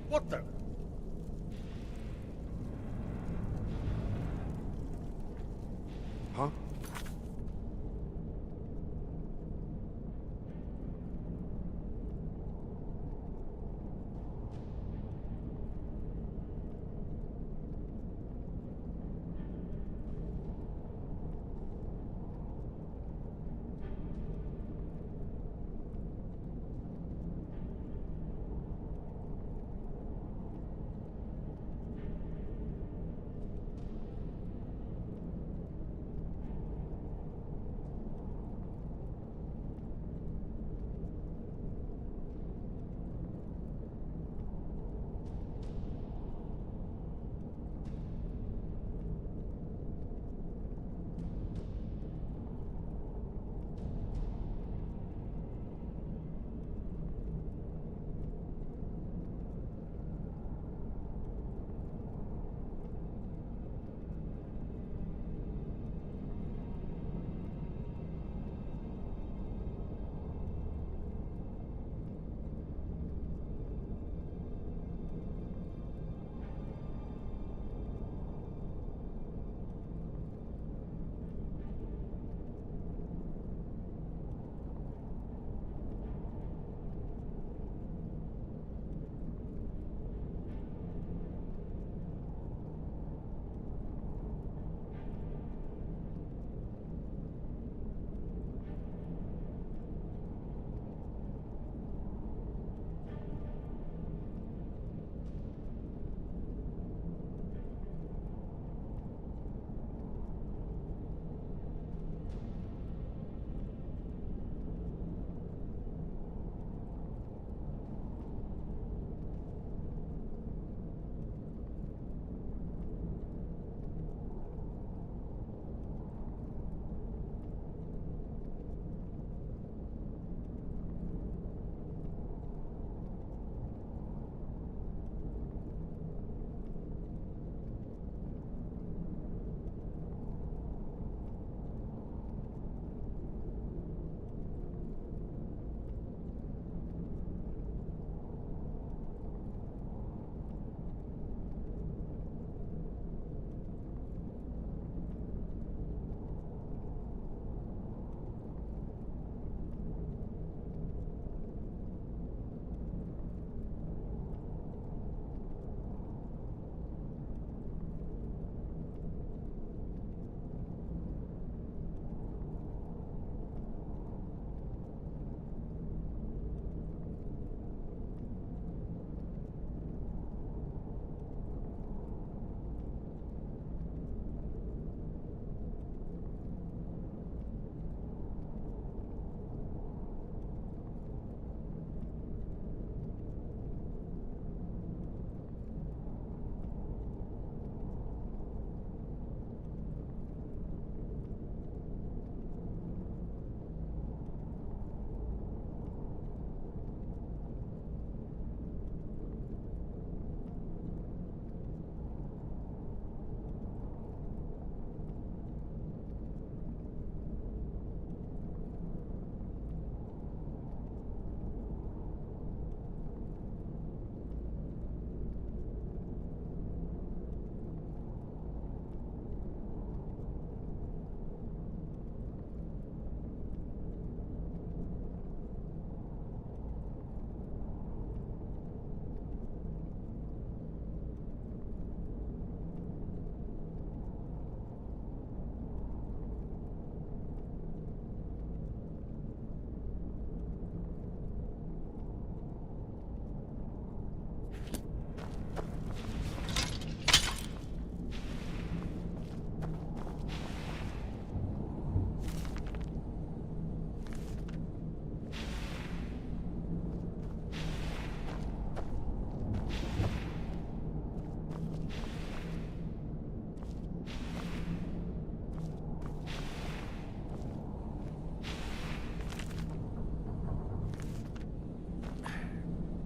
What the? Huh?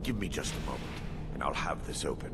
Give me just a moment, and I'll have this open.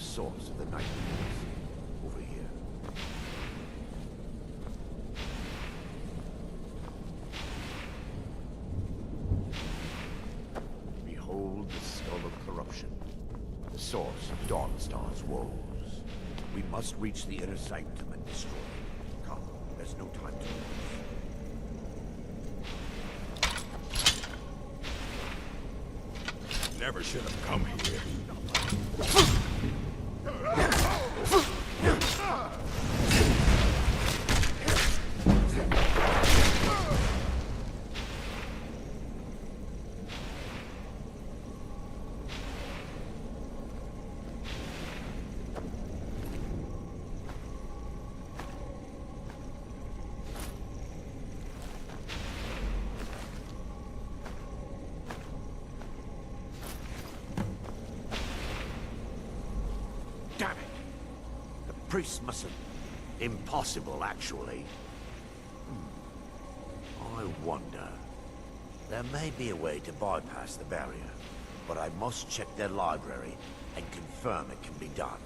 source of the nightmares. Over here. Behold the skull of corruption. The source of Dawnstar's woes. We must reach the inner sanctum and destroy it. Come, there's no time to lose. Never should have come here. Damn it! The priest mustn't... Impossible, actually. I wonder... There may be a way to bypass the barrier, but I must check their library and confirm it can be done.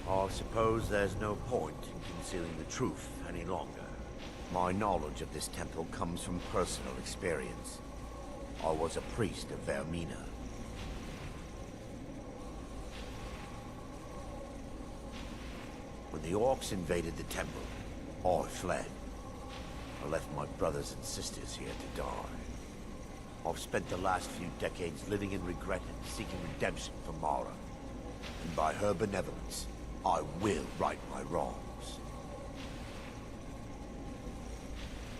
I suppose there's no point in concealing the truth any longer. My knowledge of this temple comes from personal experience. I was a priest of Vermina. When the orcs invaded the temple, I fled. I left my brothers and sisters here to die. I've spent the last few decades living in regret and seeking redemption from Mara. And by her benevolence, I will right my wrongs.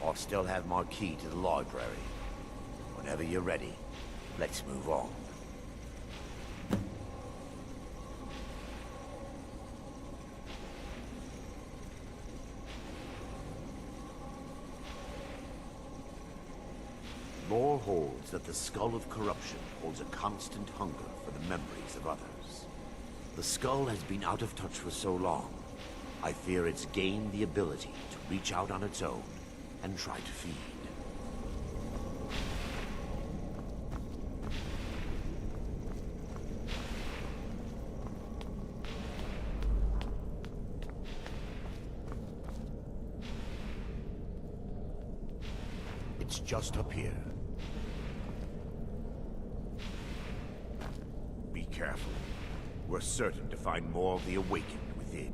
I still have my key to the library. Whenever you're ready, let's move on. Lore holds that the Skull of Corruption holds a constant hunger for the memories of others. The skull has been out of touch for so long, I fear it's gained the ability to reach out on its own and try to feed. It's just up here. Be careful. We're certain to find more of the Awakened within.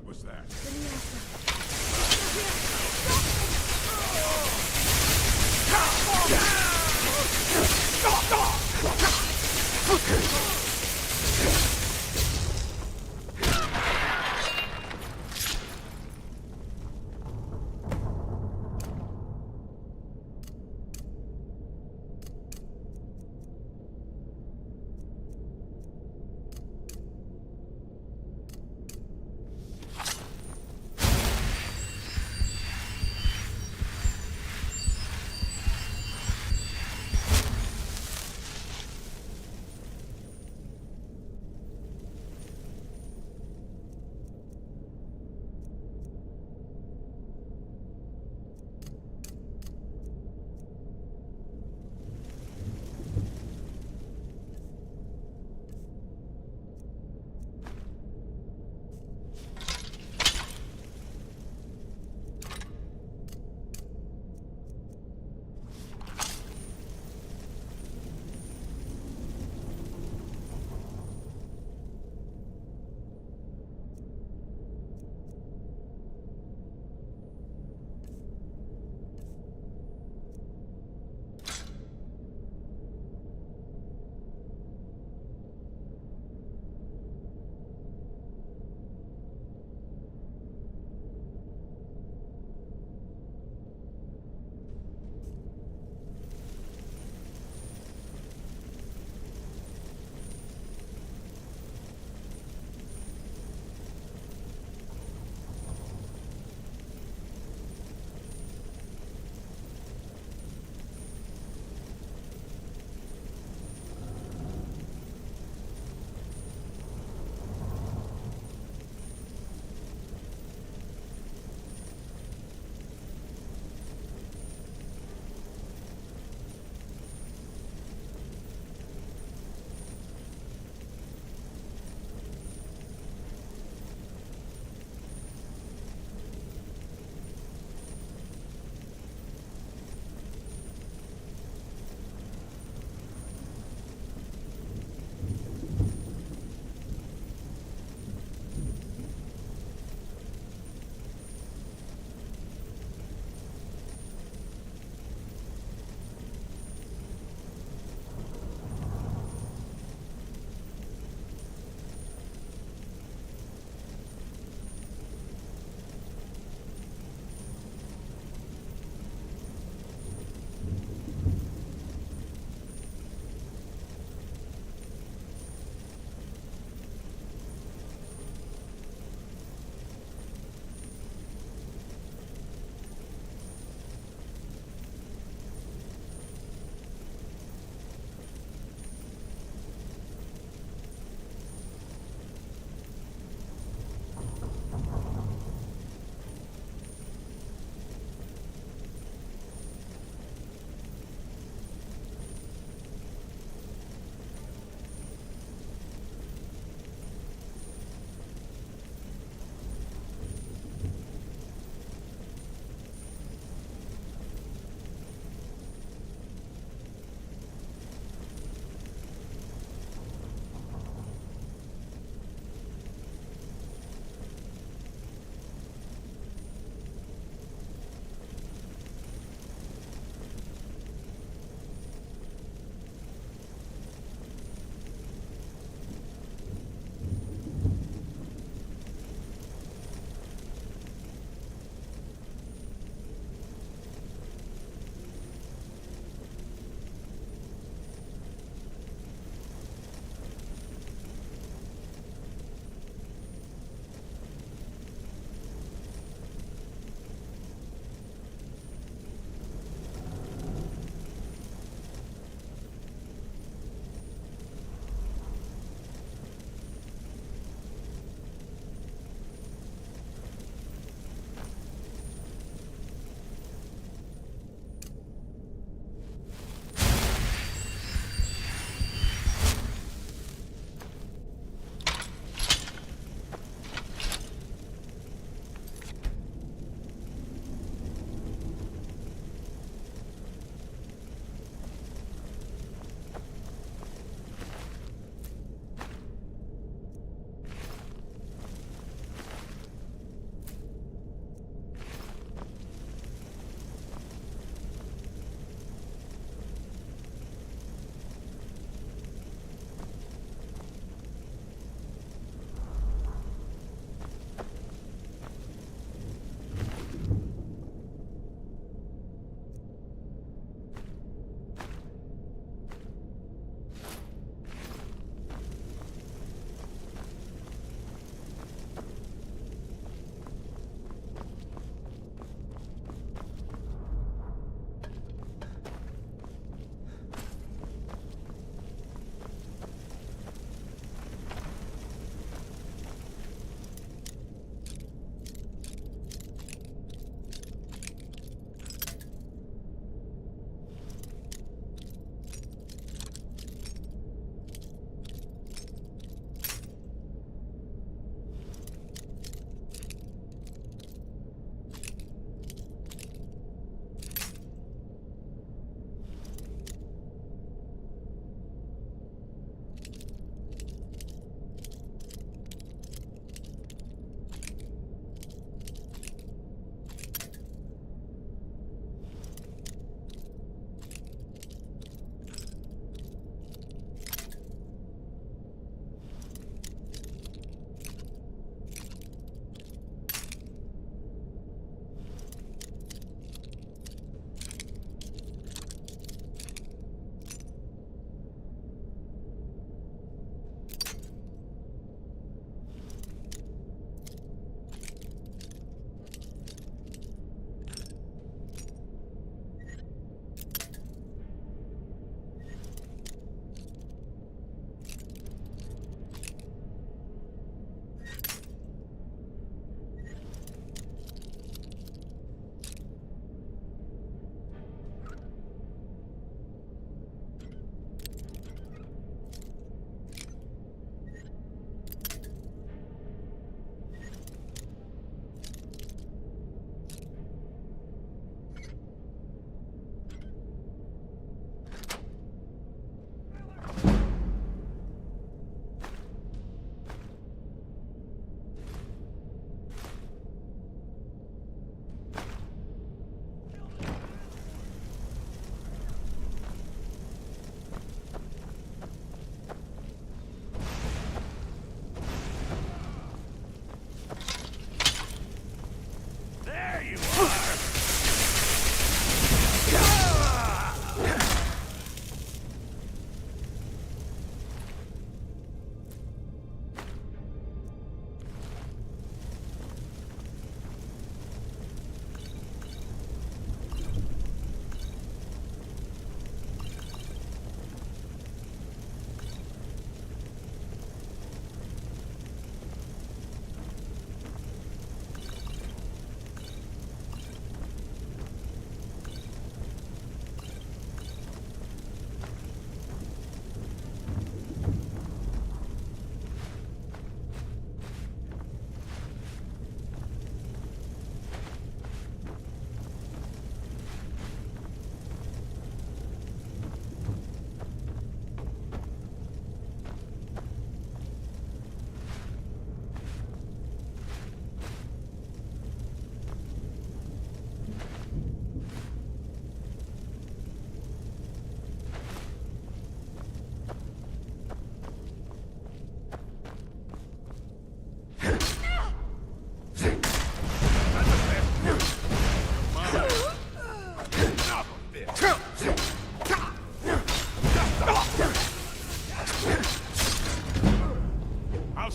was that?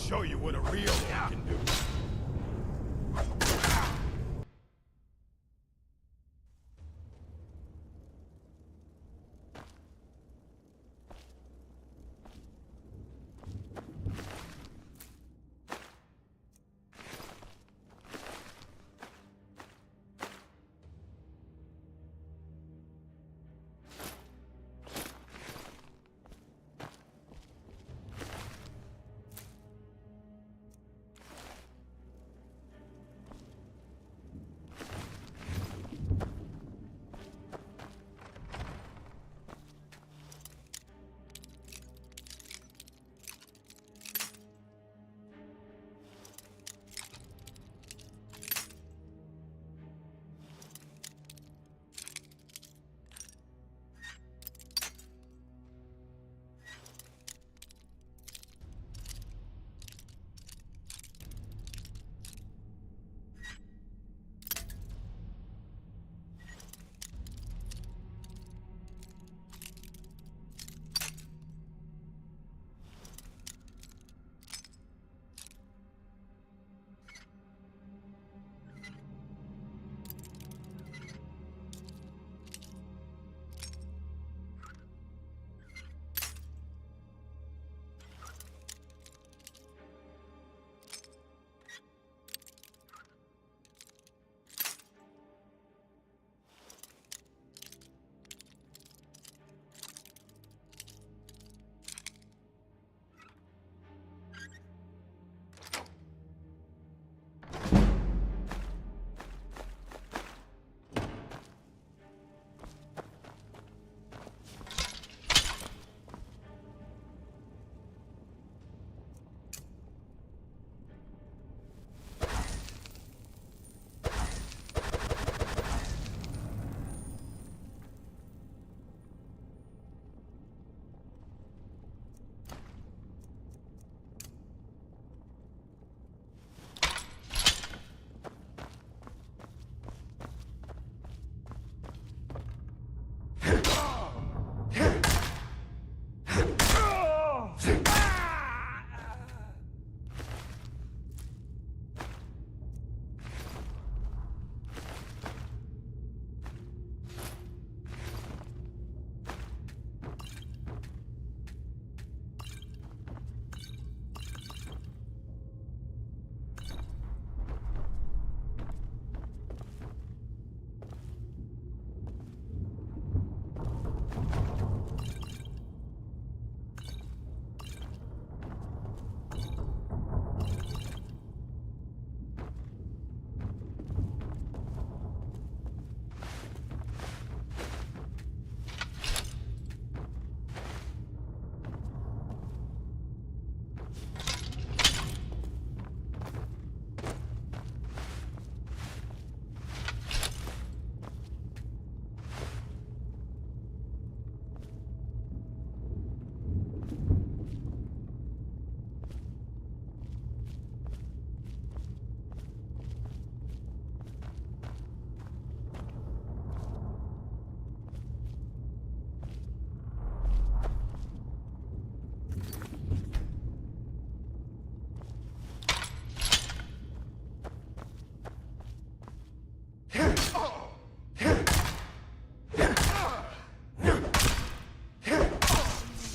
show you what a real orc can do.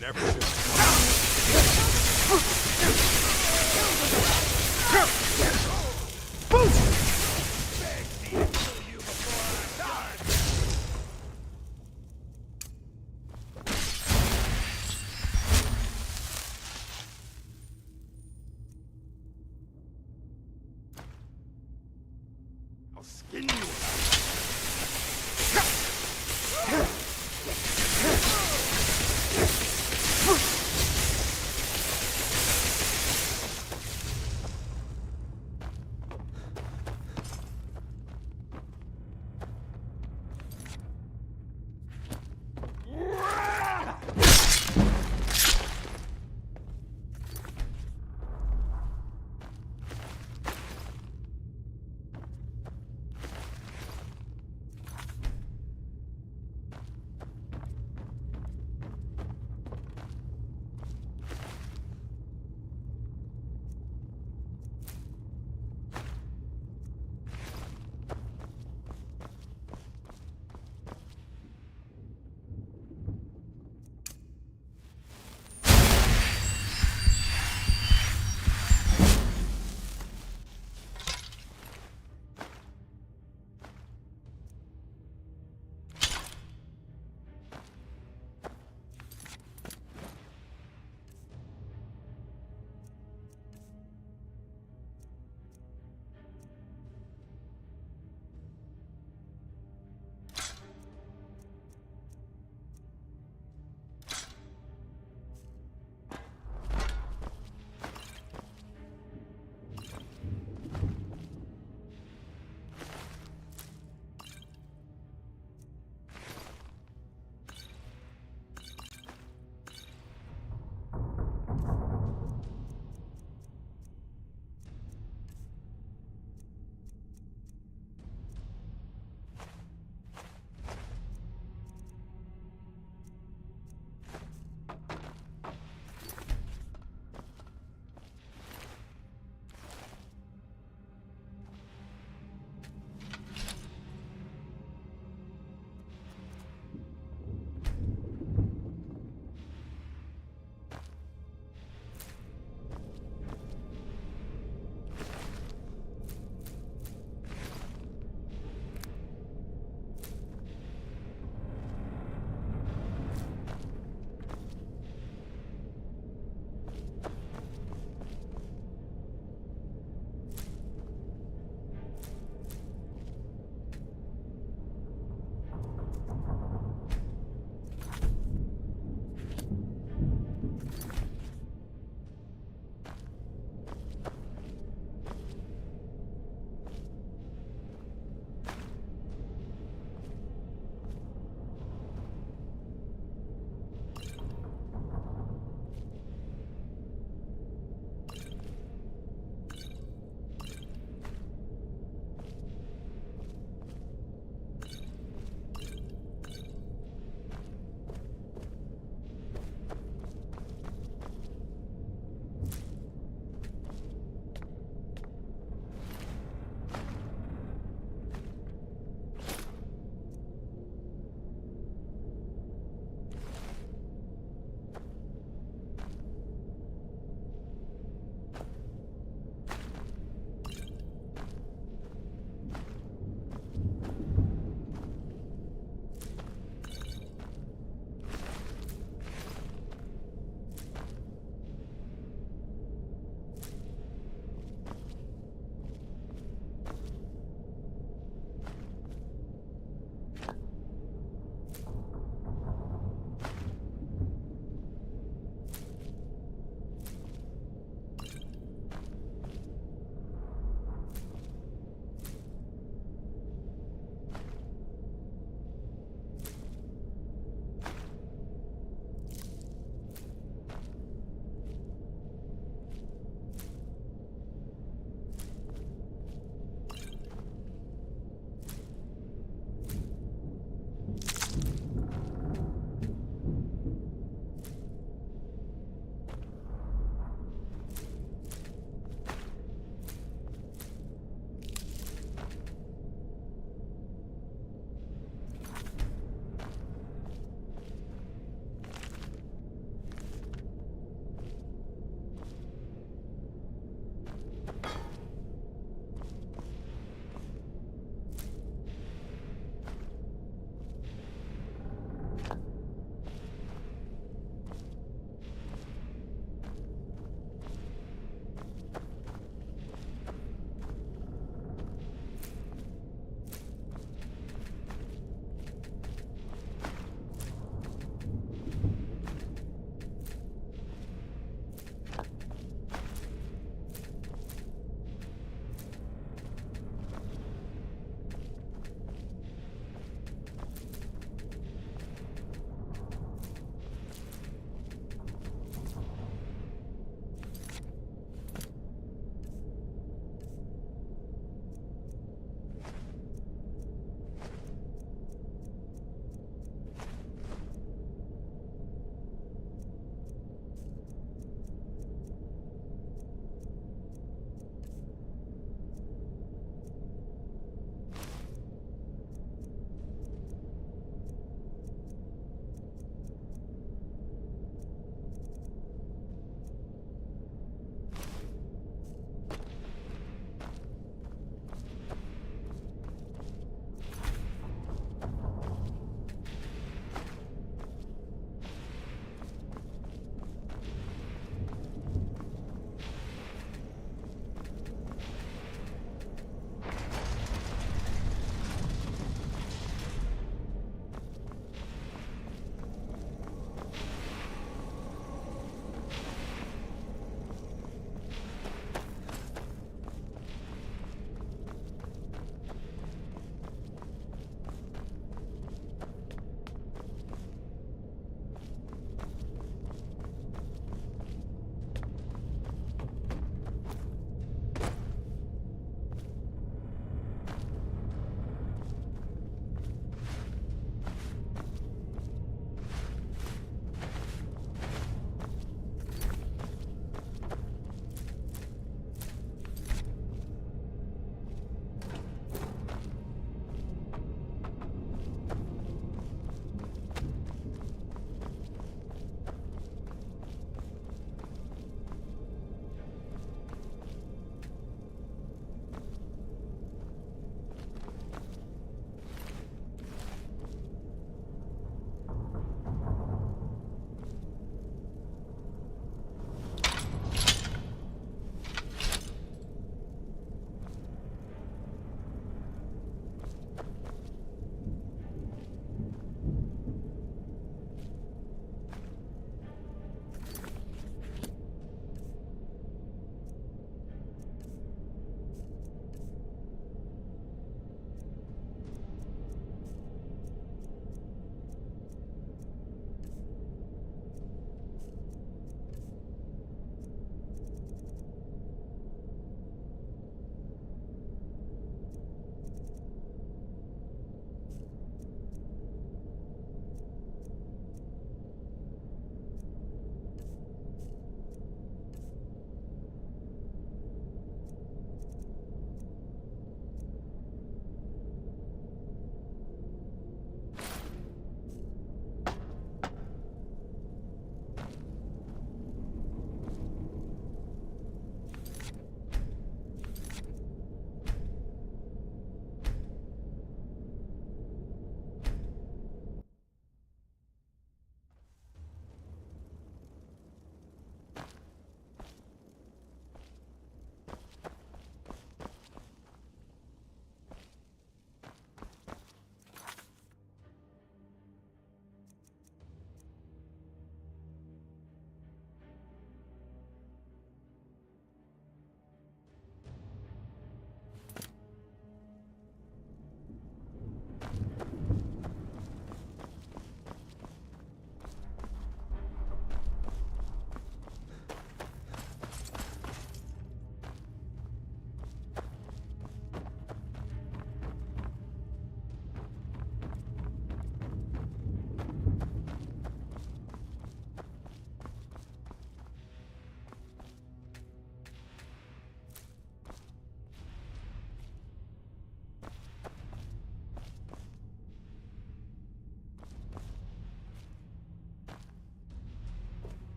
Never should. I'll skin you alive.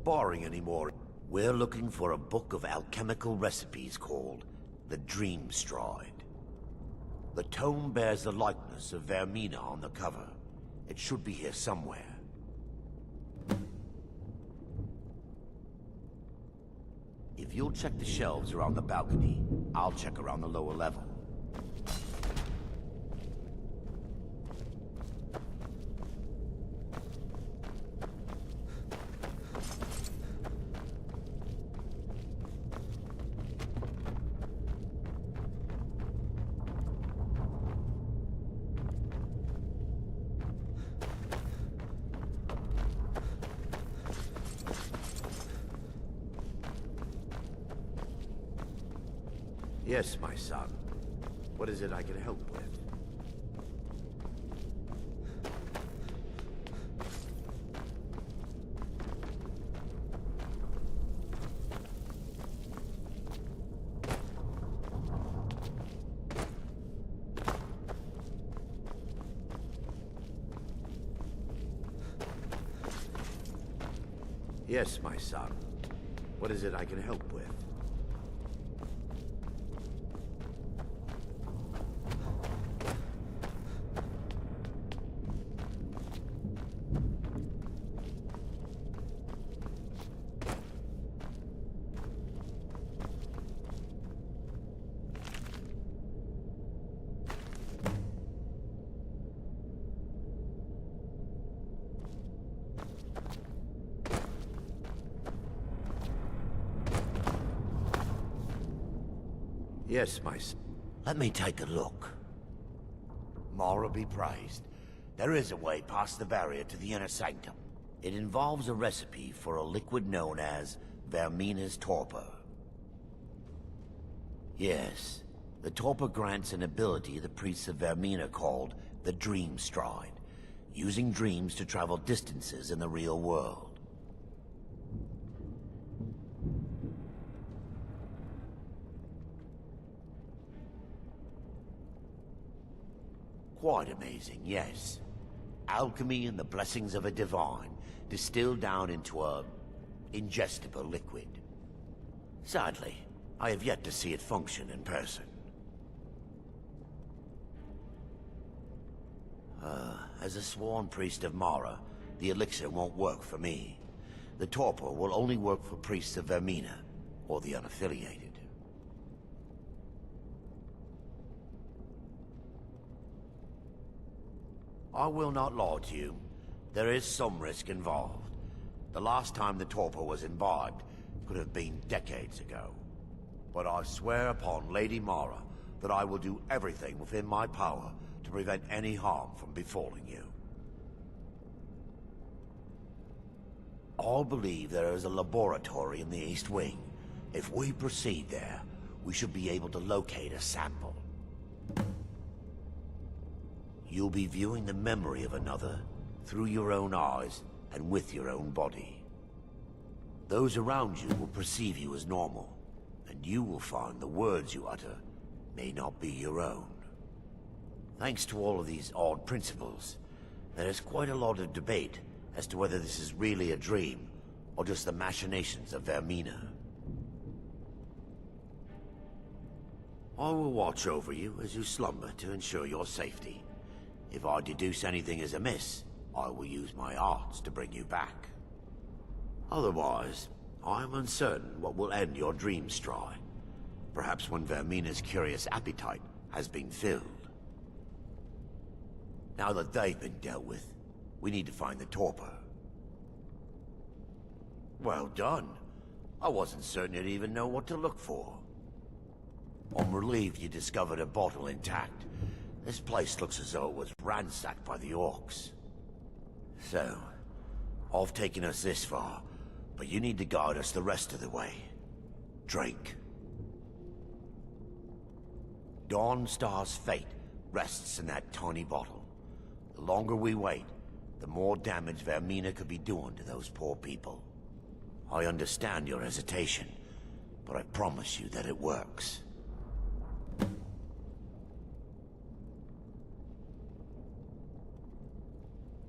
boring anymore. We're looking for a book of alchemical recipes called the Dream Stride. The tome bears the likeness of Vermina on the cover. It should be here somewhere. If you'll check the shelves around the balcony, I'll check around the lower level. Yes, my son. What is it I can help with? Yes, my son. What is it I can help with? Yes, my son. Let me take a look. Mara be praised. There is a way past the barrier to the inner sanctum. It involves a recipe for a liquid known as Vermina's torpor. Yes, the torpor grants an ability the priests of Vermina called the Dream Stride, using dreams to travel distances in the real world. Quite amazing, yes. Alchemy and the blessings of a divine, distilled down into a ingestible liquid. Sadly, I have yet to see it function in person. As a sworn priest of Mara, the elixir won't work for me. The torpor will only work for priests of Vermina, or the unaffiliated. I will not lie to you. There is some risk involved. The last time the torpor was imbibed could have been decades ago. But I swear upon Lady Mara that I will do everything within my power to prevent any harm from befalling you. I believe there is a laboratory in the East Wing. If we proceed there, we should be able to locate a sample. You'll be viewing the memory of another through your own eyes and with your own body. Those around you will perceive you as normal, and you will find the words you utter may not be your own. Thanks to all of these odd principles, there is quite a lot of debate as to whether this is really a dream or just the machinations of Vermina. I will watch over you as you slumber to ensure your safety. If I deduce anything is amiss, I will use my arts to bring you back. Otherwise, I am uncertain what will end your dream stride. Perhaps when Vermina's curious appetite has been filled. Now that they've been dealt with, we need to find the torpor. Well done. I wasn't certain you'd even know what to look for. I'm relieved you discovered a bottle intact. This place looks as though it was ransacked by the orcs. So, I've taken us this far, but you need to guide us the rest of the way. Drink. Dawnstar's fate rests in that tiny bottle. The longer we wait, the more damage Vermina could be doing to those poor people. I understand your hesitation, but I promise you that it works.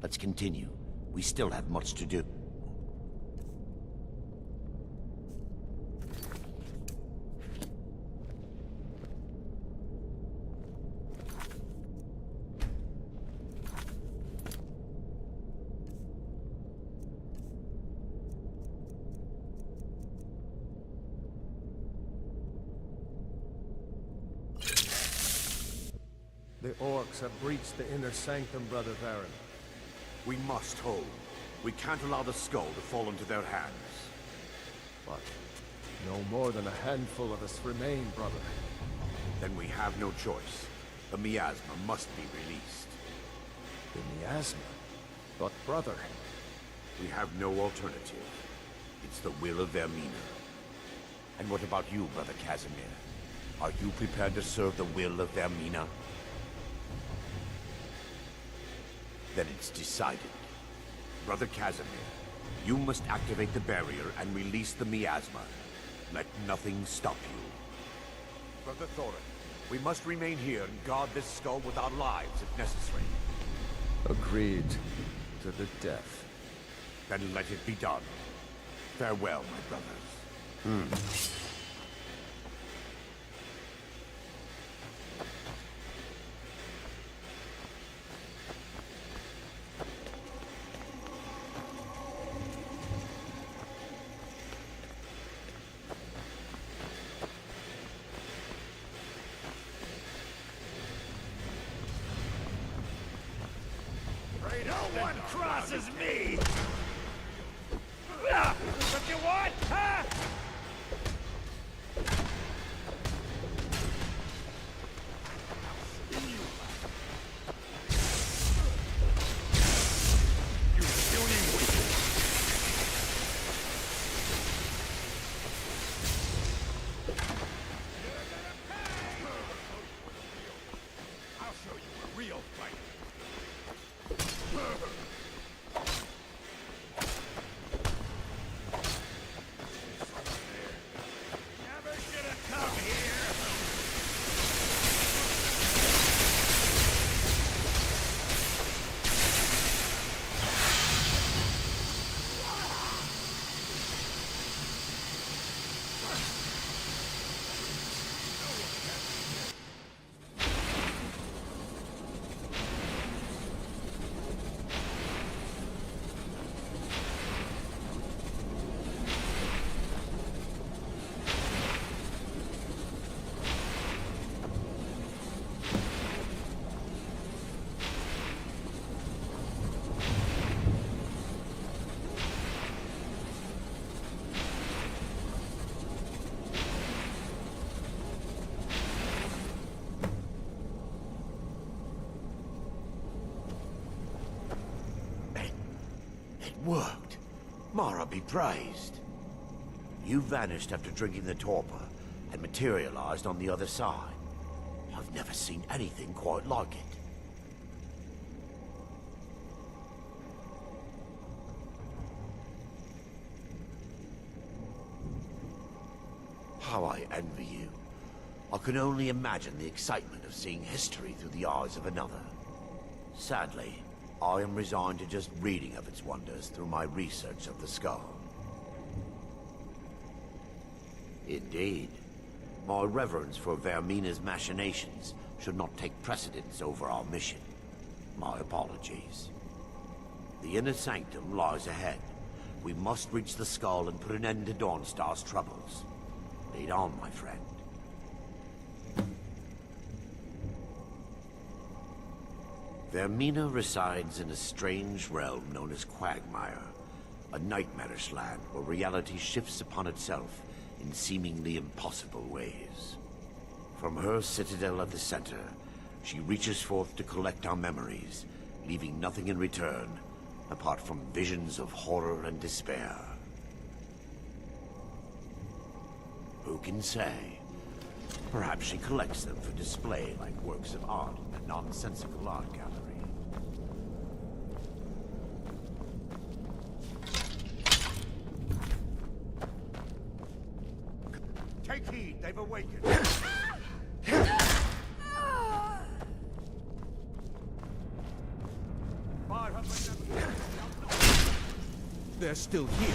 Let's continue. We still have much to do. The orcs have breached the inner sanctum, Brother Baron. We must hold. We can't allow the skull to fall into their hands. But no more than a handful of us remain, brother. Then we have no choice. The miasma must be released. The miasma? But brother... We have no alternative. It's the will of Vermina. And what about you, Brother Casimir? Are you prepared to serve the will of Vermina? Then it's decided. Brother Casimir, you must activate the barrier and release the miasma. Let nothing stop you. Brother Thorin, we must remain here and guard this skull with our lives if necessary. Agreed. To the death. Then let it be done. Farewell, my brothers. No one crosses me! What you want, huh? You puny witch! I'll show you a real fight. Never should have come here. It worked. Mara be praised. You vanished after drinking the torpor and materialized on the other side. I've never seen anything quite like it. How I envy you. I can only imagine the excitement of seeing history through the eyes of another. Sadly, I am resigned to just reading of its wonders through my research of the skull. Indeed. My reverence for Vermina's machinations should not take precedence over our mission. My apologies. The inner sanctum lies ahead. We must reach the skull and put an end to Dawnstar's troubles. Lead on, my friend. Vermina resides in a strange realm known as Quagmire, a nightmarish land where reality shifts upon itself in seemingly impossible ways. From her citadel at the center, she reaches forth to collect our memories, leaving nothing in return apart from visions of horror and despair. Who can say? Perhaps she collects them for display like works of art in a nonsensical art gallery. Take heed, they've awakened. They're still here.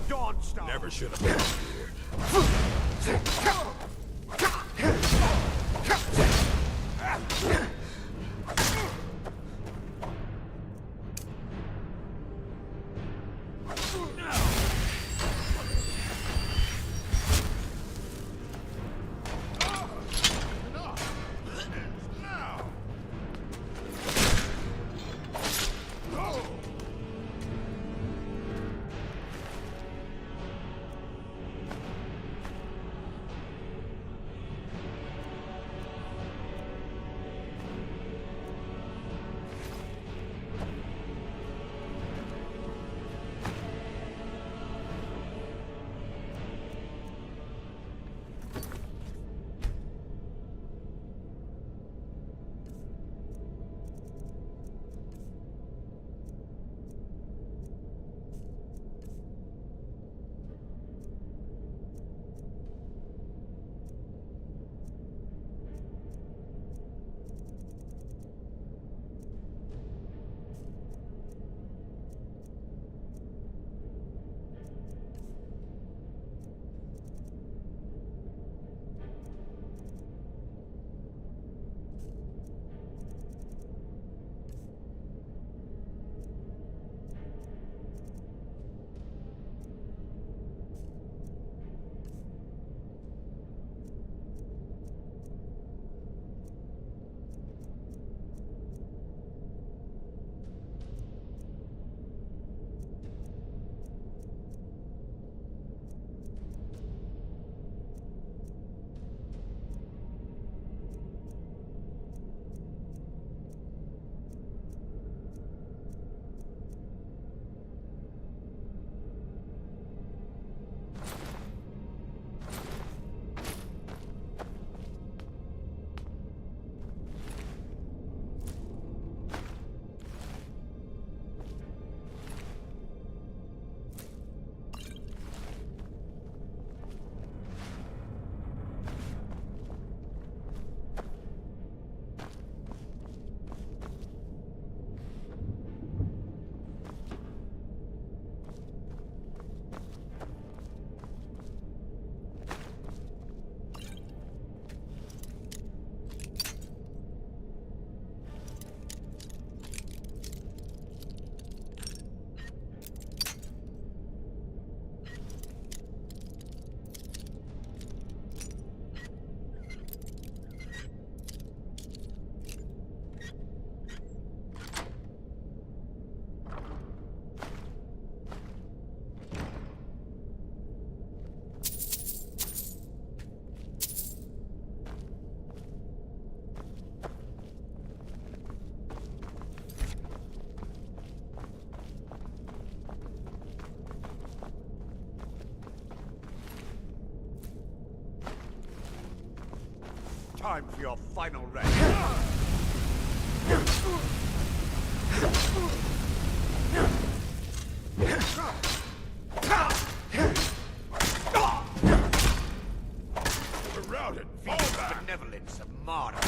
Dawnstar! Never should have been here. Time for your final rest. We're routed. Feed the benevolence of Martyr.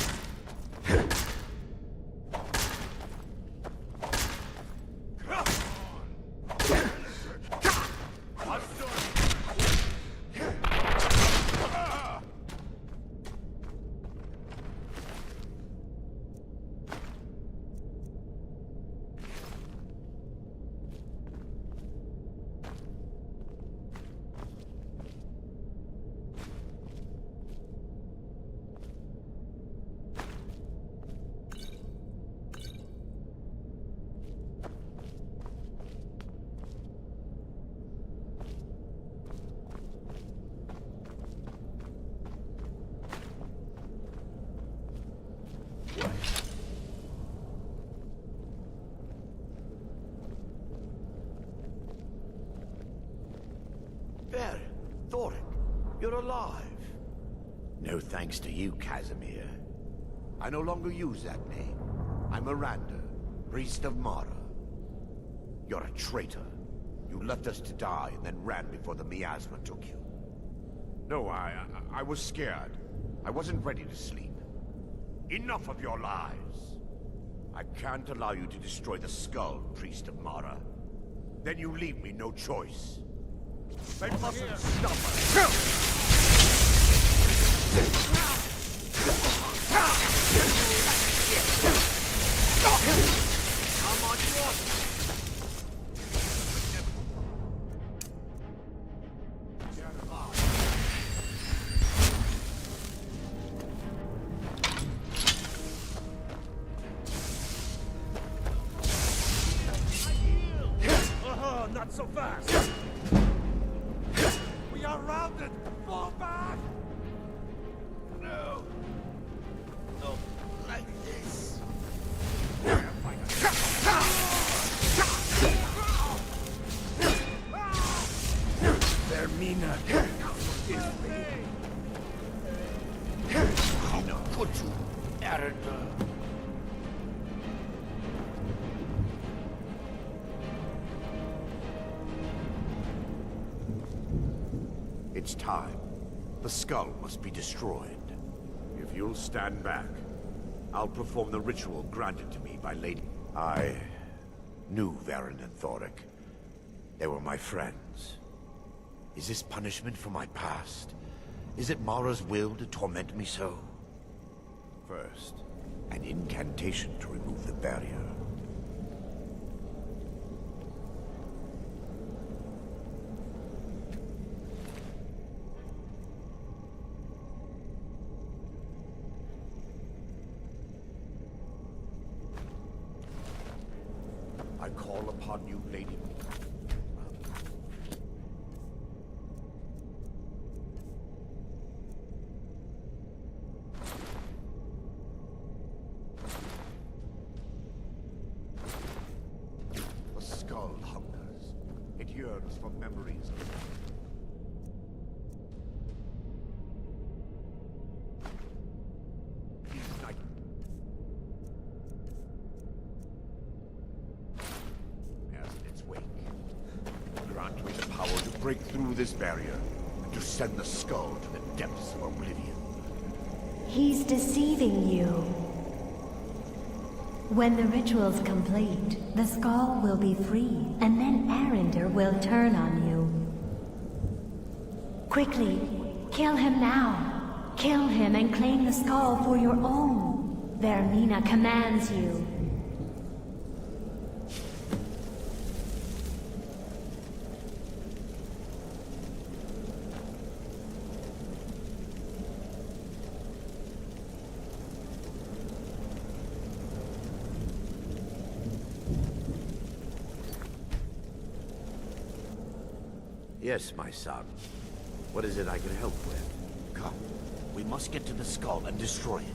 There, Thorin, you're alive. No thanks to you, Casimir. I no longer use that name. I'm Miranda, priest of Mara. You're a traitor. You left us to die and then ran before the miasma took you. No, I was scared. I wasn't ready to sleep. Enough of your lies. I can't allow you to destroy the skull, priest of Mara. Then you leave me no choice. They mustn't stop us. I'm on your... Not so fast! We are rounded! Fall back! No! Not like this! Vermina! Forgive me! How could you, Arender? It's time. The skull must be destroyed. If you'll stand back, I'll perform the ritual granted to me by Lady... I knew Varen and Thoric. They were my friends. Is this punishment for my past? Is it Mara's will to torment me so? First, an incantation to remove the barrier. I call upon you, Lady... The skull hungers. It yearns for memories of... These night... As in its wake. Grant me the power to break through this barrier and to send the skull to the depths of oblivion. He's deceiving you. When the ritual's complete, the skull will be free, and then Arender will turn on you. Quickly, kill him now. Kill him and claim the skull for your own. Vermina commands you. Yes, my son. What is it I can help with? Come, we must get to the skull and destroy it.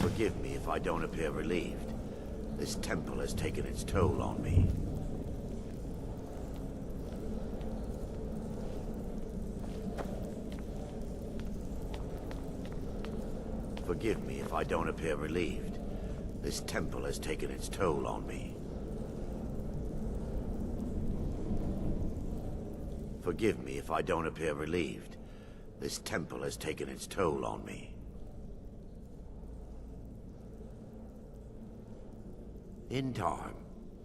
Forgive me if I don't appear relieved. This temple has taken its toll on me. Forgive me if I don't appear relieved. This temple has taken its toll on me. Forgive me if I don't appear relieved. This temple has taken its toll on me. In time,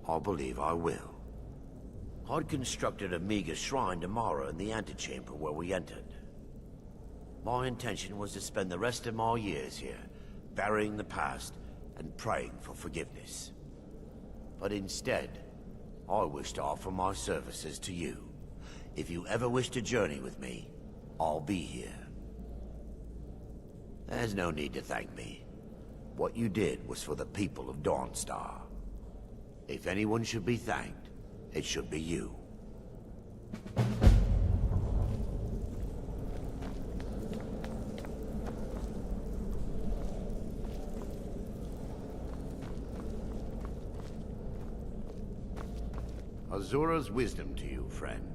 I believe I will. I'd constructed a meager shrine to Mara in the antechamber where we entered. My intention was to spend the rest of my years here, burying the past and praying for forgiveness. But instead, I wish to offer my services to you. If you ever wish to journey with me, I'll be here. There's no need to thank me. What you did was for the people of Dawnstar. If anyone should be thanked, it should be you. Azura's wisdom to you, friend.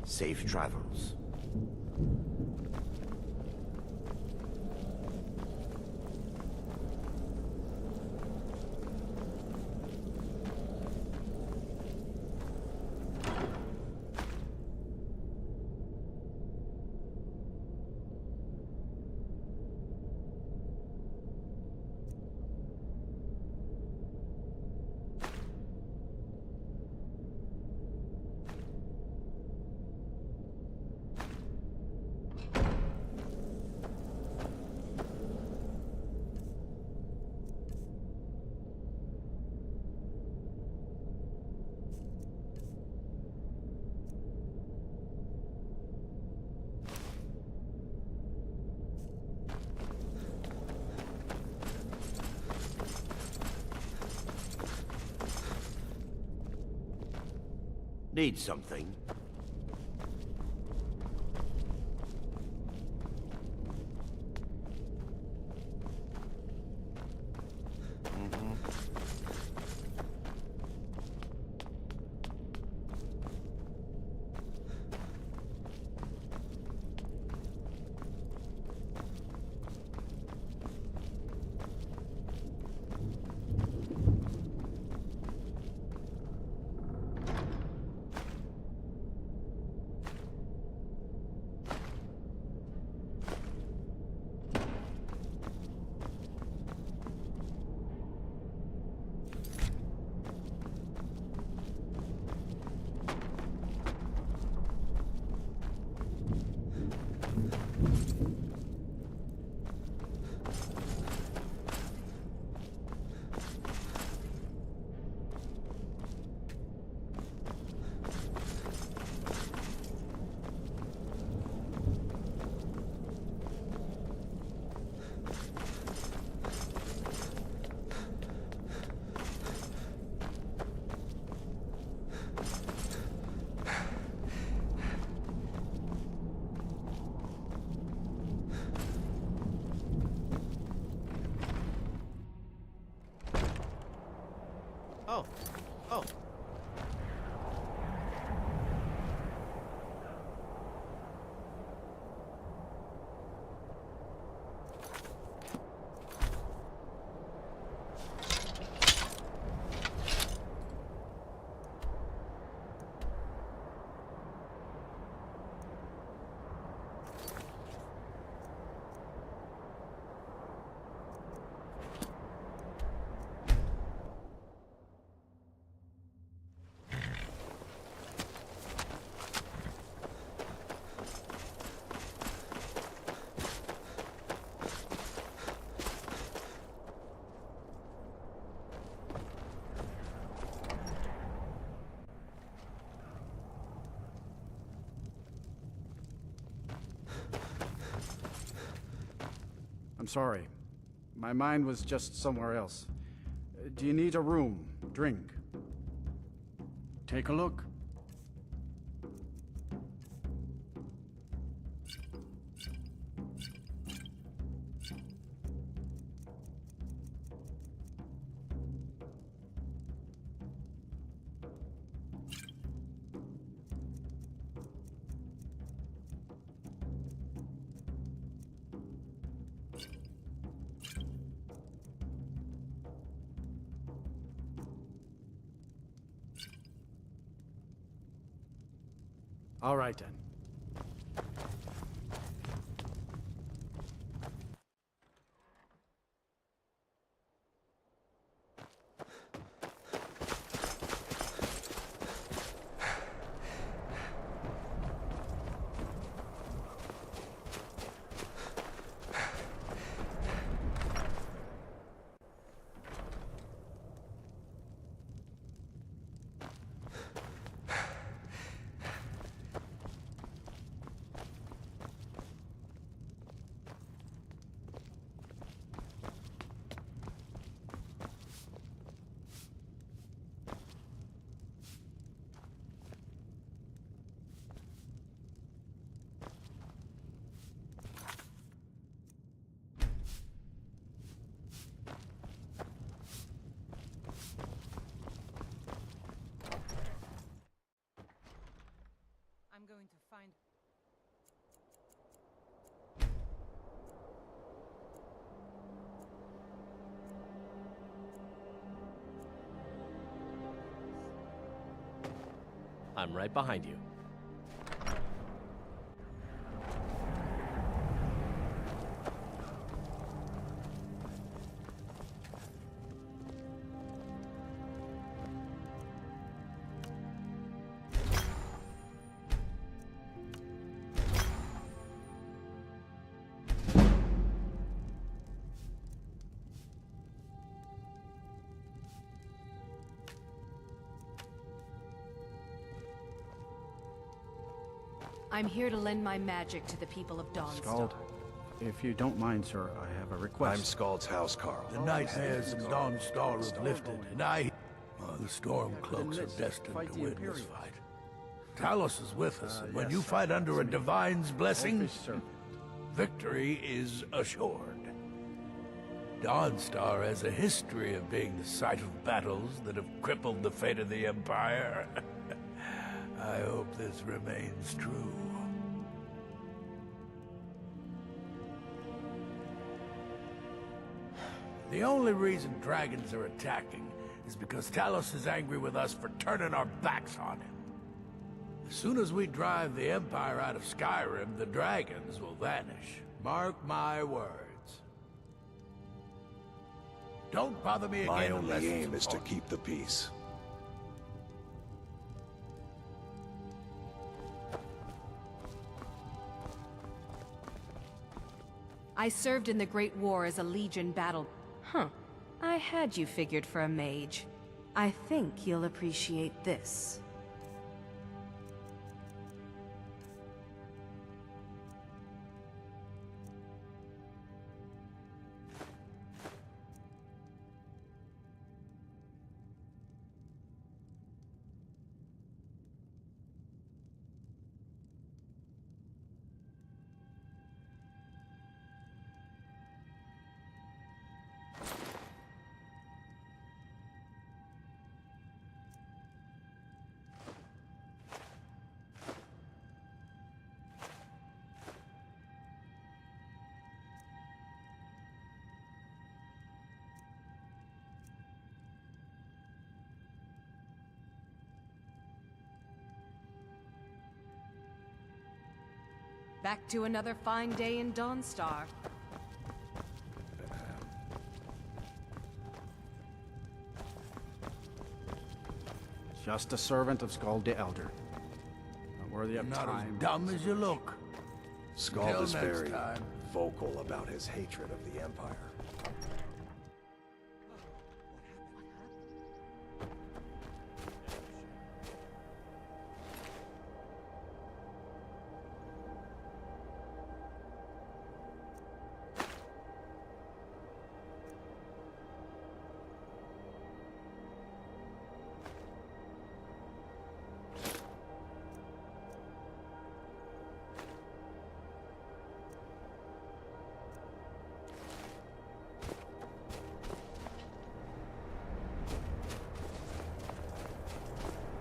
Safe travels. Need something? Oh. Oh. I'm sorry. My mind was just somewhere else. Do you need a room? Drink? Take a look. All right, then. I'm going to find... I'm right behind you. I'm here to lend my magic to the people of Dawnstar. Scald, if you don't mind, sir, I have a request. I'm Scald's housecarl. The night has and Dawnstar have lifted, and the storm cloaks are destined to win this fight. Talos is with us, and when yes, you sir. fight under a That's me. divine's blessing, Selfish servant. victory is assured. Dawnstar has a history of being the site of battles that have crippled the fate of the Empire. I hope this remains true. The only reason dragons are attacking is because Talos is angry with us for turning our backs on him. As soon as we drive the Empire out of Skyrim, the dragons will vanish. Mark my words. Don't bother me again My unless only it's aim is to important. keep the peace. I served in the Great War as a Legion battle... Huh. I had you figured for a mage. I think you'll appreciate this. Back to another fine day in Dawnstar. Just a servant of Skald the Elder. Not worthy of You're not time. as dumb as you look. Skald Until is next very time. vocal about his hatred of the Empire.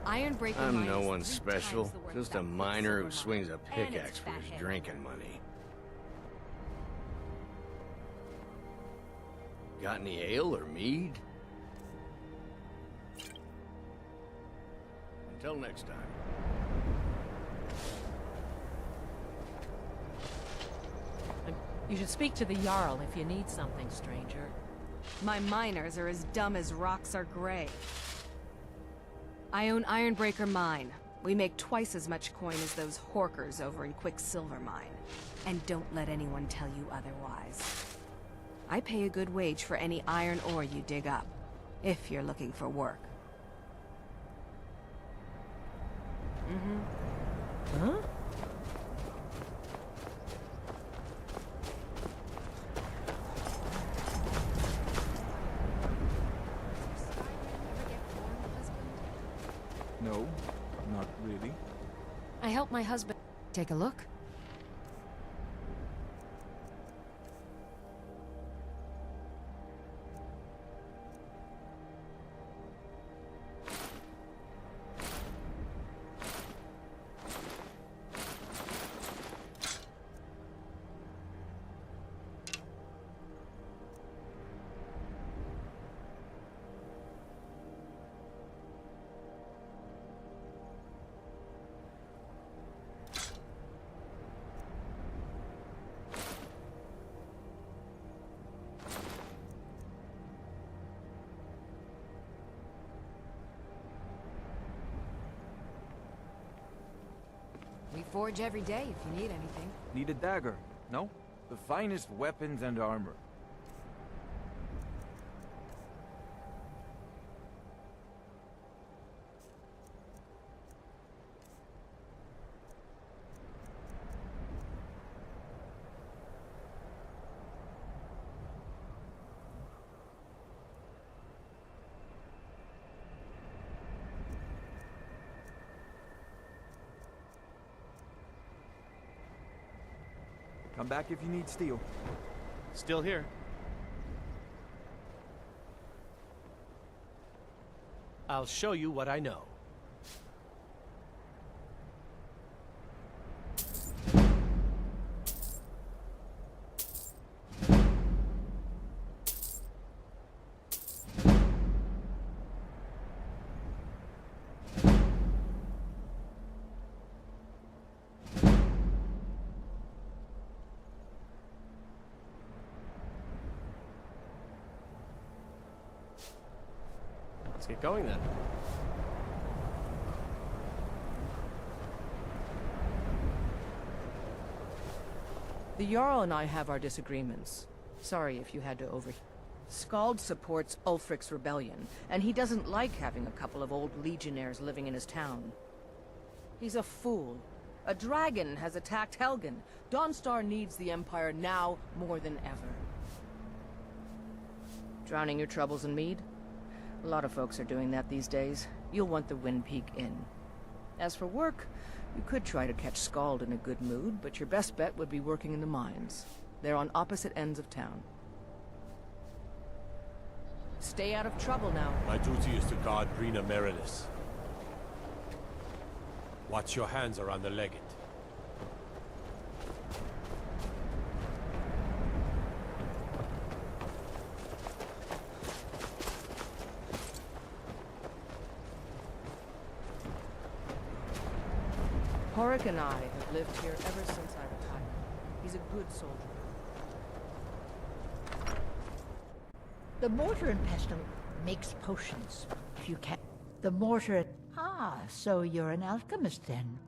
Ironbreaker I'm mine no is one 3 special, times the worth just a of that miner who quicksilver swings a mine. And it's pickaxe for his fathead. drinking money. Got any ale or mead? Until next time. You should speak to the Jarl if you need something, stranger. My miners are as dumb as rocks are gray. I own Ironbreaker Mine. We make twice as much coin as those horkers over in Quicksilver Mine. And don't let anyone tell you otherwise. I pay a good wage for any iron ore you dig up, if you're looking for work. Huh? No, not really. I helped my husband... Take a look. We forge every day if you need anything. Need a dagger, no? The finest weapons and armor. Come back if you need steel. Still here. I'll show you what I know. Let's get going then. The Jarl and I have our disagreements. Sorry if you had to over... Skald supports Ulfric's rebellion, and he doesn't like having a couple of old legionnaires living in his town. He's a fool. A dragon has attacked Helgen. Dawnstar needs the Empire now more than ever. Drowning your troubles in mead? A lot of folks are doing that these days. You'll want the Wind Peak Inn. As for work, you could try to catch Skald in a good mood, but your best bet would be working in the mines. They're on opposite ends of town. Stay out of trouble now. My duty is to guard Brina Meredith. Watch your hands around the legate. Horik and I have lived here ever since I retired. He's a good soldier. The mortar and pestle makes potions, if you can. The mortar... Ah, so you're an alchemist then.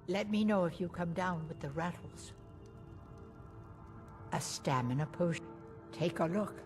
Let me know if you come down with the rattles. A stamina potion. Take a look.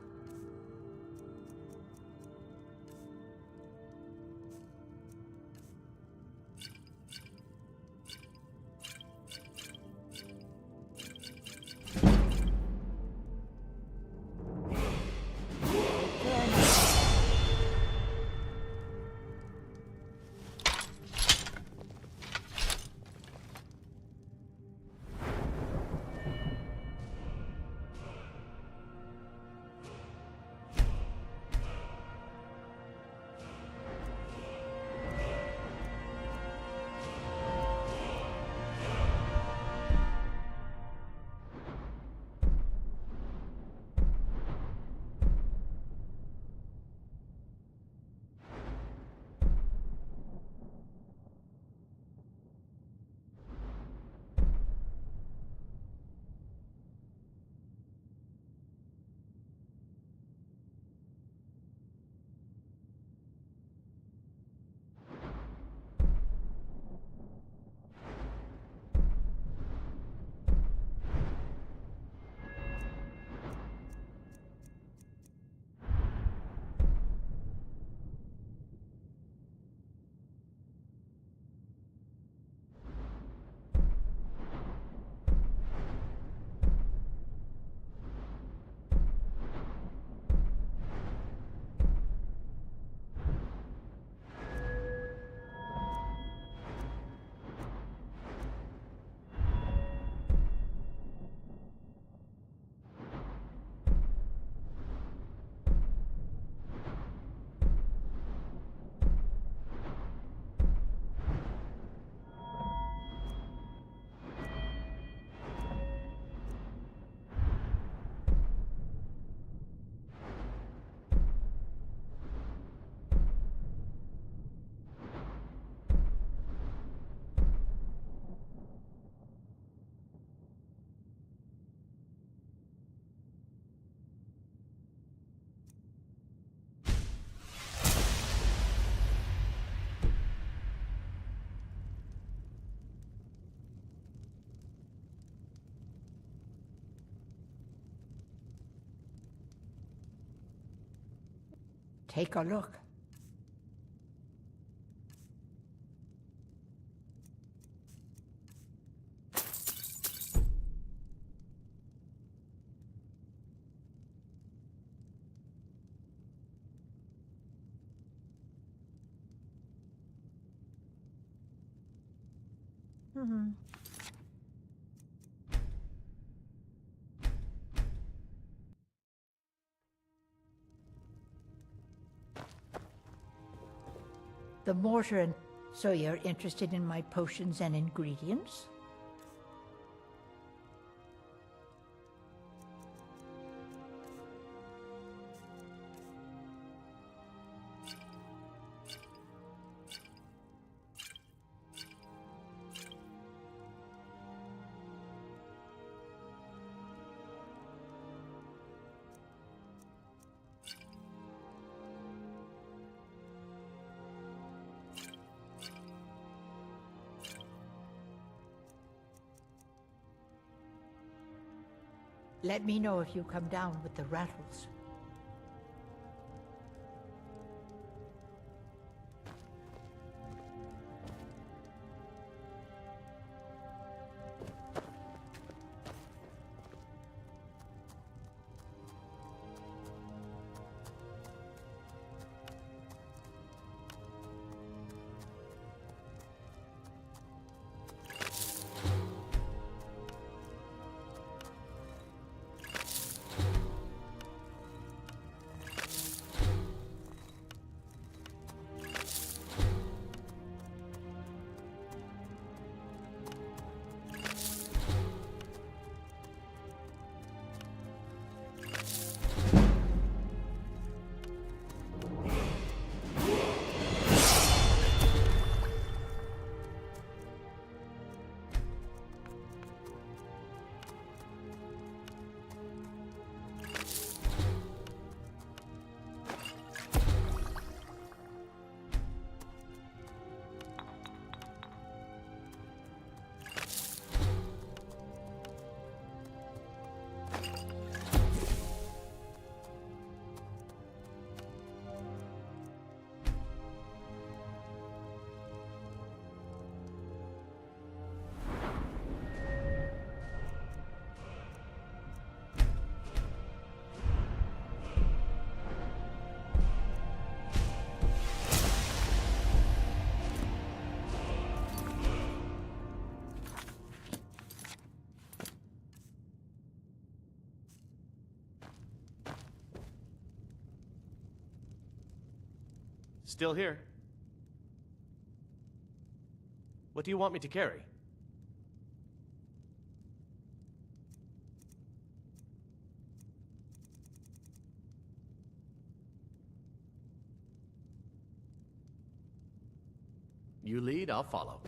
Take a look. The mortar and... So you're interested in my potions and ingredients? Let me know if you come down with the rattles. Still here. What do you want me to carry? You lead, I'll follow.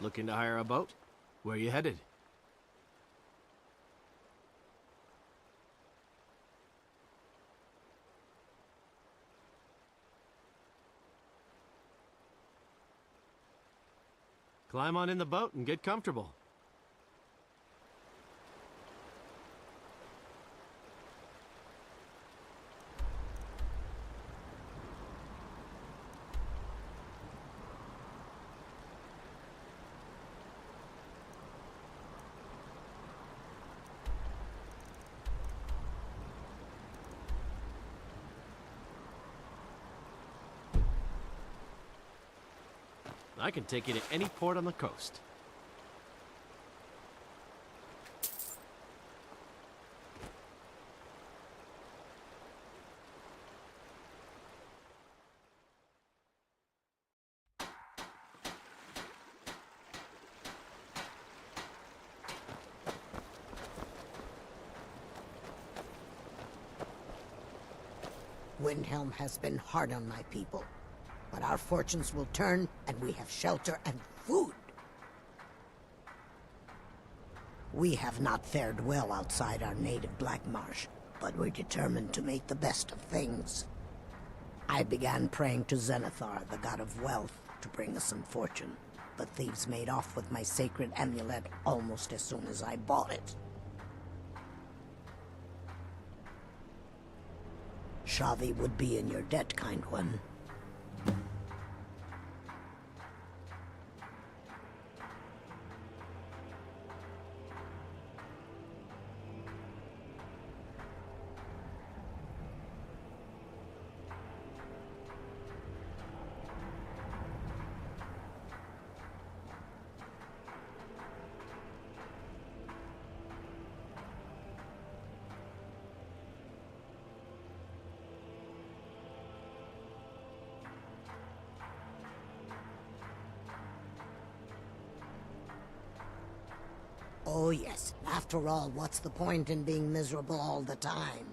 Looking to hire a boat? Where you headed? Climb on in the boat and get comfortable. I can take you to any port on the coast. Windhelm has been hard on my people. But our fortunes will turn, and we have shelter and food. We have not fared well outside our native Black Marsh, but we're determined to make the best of things. I began praying to Zenithar, the god of wealth, to bring us some fortune, but thieves made off with my sacred amulet almost as soon as I bought it. Shavi would be in your debt, kind one. Oh yes, after all, what's the point in being miserable all the time?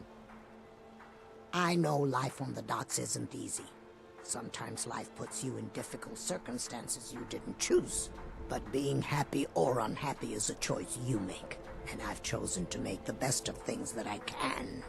I know life on the docks isn't easy. Sometimes life puts you in difficult circumstances you didn't choose. But being happy or unhappy is a choice you make. And I've chosen to make the best of things that I can.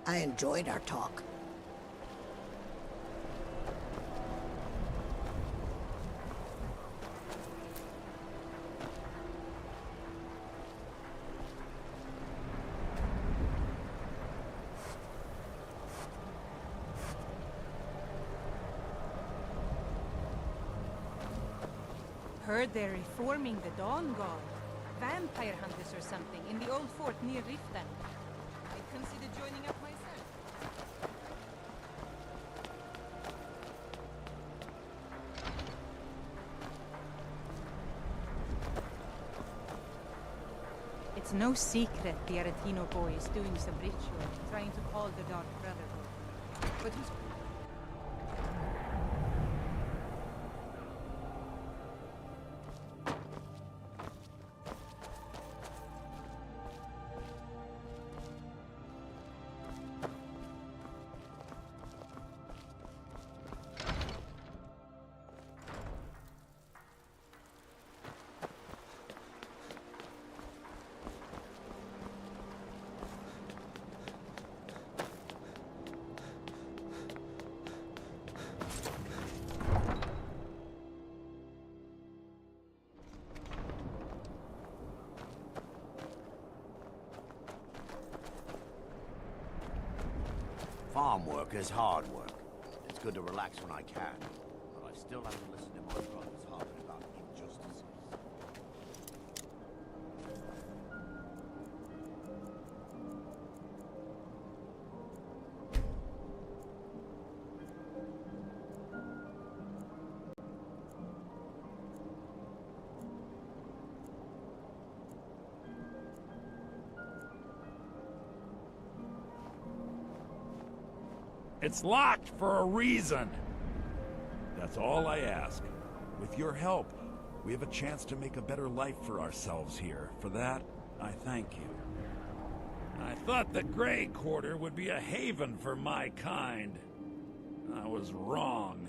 I enjoyed our talk. Heard they're reforming the Dawn Guard. Vampire hunters or something in the old fort near Riften. I'd consider joining up myself. It's no secret the Aretino boy is doing some ritual, trying to call the Dark Brotherhood. But who's... Farm work is hard work. It's good to relax when I can, but I still have to listen to my brothers harping about injustices. It's locked for a reason. That's all I ask. With your help, we have a chance to make a better life for ourselves here. For that, I thank you. I thought the Grey Quarter would be a haven for my kind. I was wrong.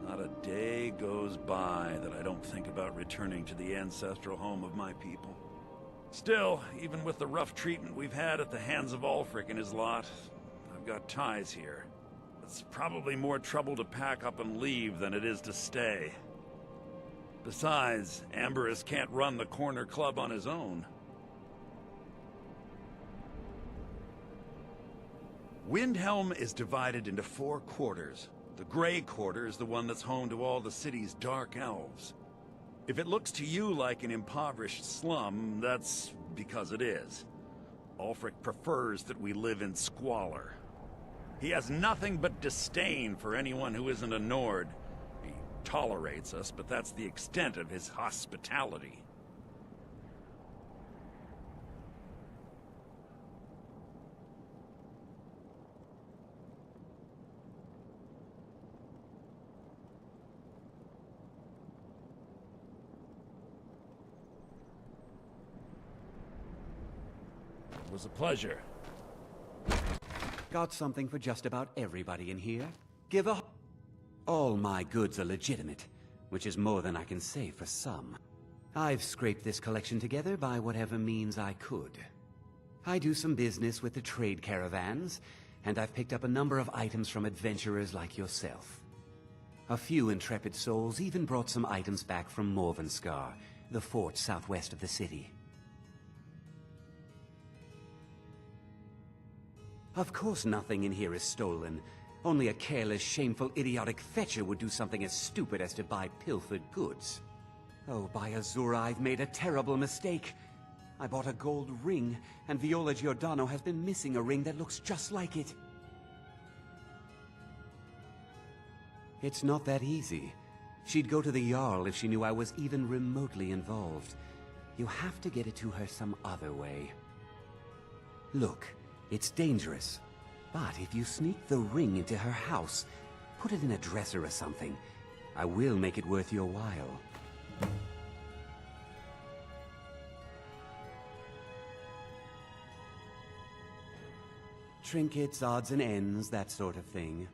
Not a day goes by that I don't think about returning to the ancestral home of my people. Still, even with the rough treatment we've had at the hands of Ulfric and his lot, I've got ties here. It's probably more trouble to pack up and leave than it is to stay. Besides, Amberus can't run the corner club on his own. Windhelm is divided into 4 quarters. The Grey Quarter is the one that's home to all the city's dark elves. If it looks to you like an impoverished slum, that's because it is. Ulfric prefers that we live in squalor. He has nothing but disdain for anyone who isn't a Nord. He tolerates us, but that's the extent of his hospitality. It was a pleasure. Got something for just about everybody in here? Give a... All my goods are legitimate, which is more than I can say for some. I've scraped this collection together by whatever means I could. I do some business with the trade caravans, and I've picked up a number of items from adventurers like yourself. A few intrepid souls even brought some items back from Morvenskar, the fort southwest of the city. Of course nothing in here is stolen. Only a careless, shameful, idiotic fetcher would do something as stupid as to buy pilfered goods. Oh, by Azura, I've made a terrible mistake. I bought a gold ring, and Viola Giordano has been missing a ring that looks just like it. It's not that easy. She'd go to the Jarl if she knew I was even remotely involved. You have to get it to her some other way. Look. It's dangerous, but if you sneak the ring into her house, put it in a dresser or something, I will make it worth your while. Trinkets, odds and ends, that sort of thing.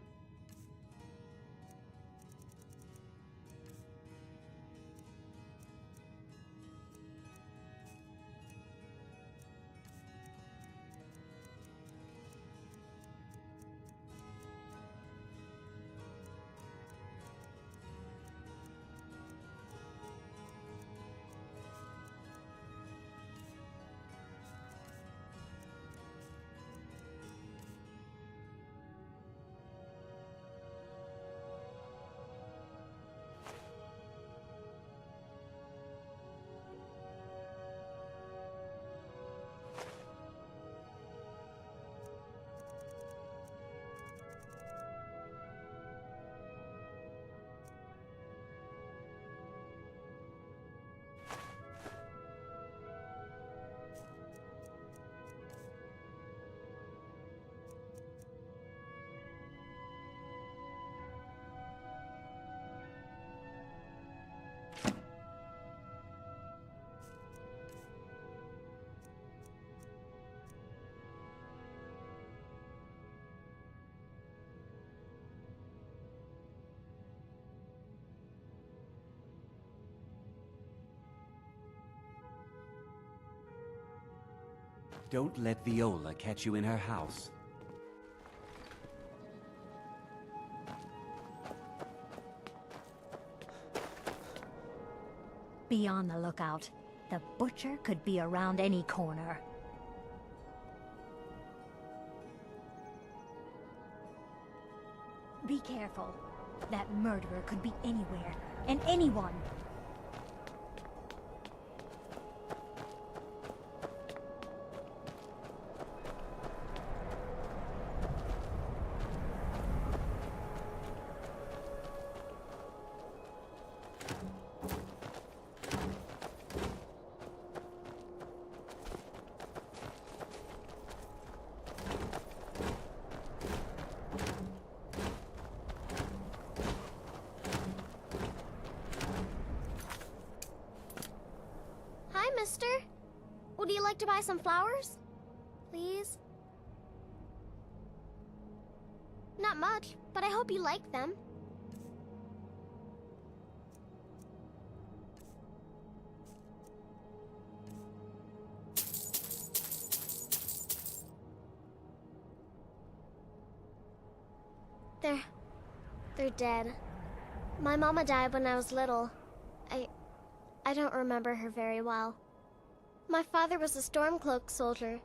Don't let Viola catch you in her house. Be on the lookout. The butcher could be around any corner. Be careful. That murderer could be anywhere, and anyone. Hi, mister. Would you like to buy some flowers? Please? Not much, but I hope you like them. They're dead. My mama died when I was little. I don't remember her very well. My father was a Stormcloak soldier.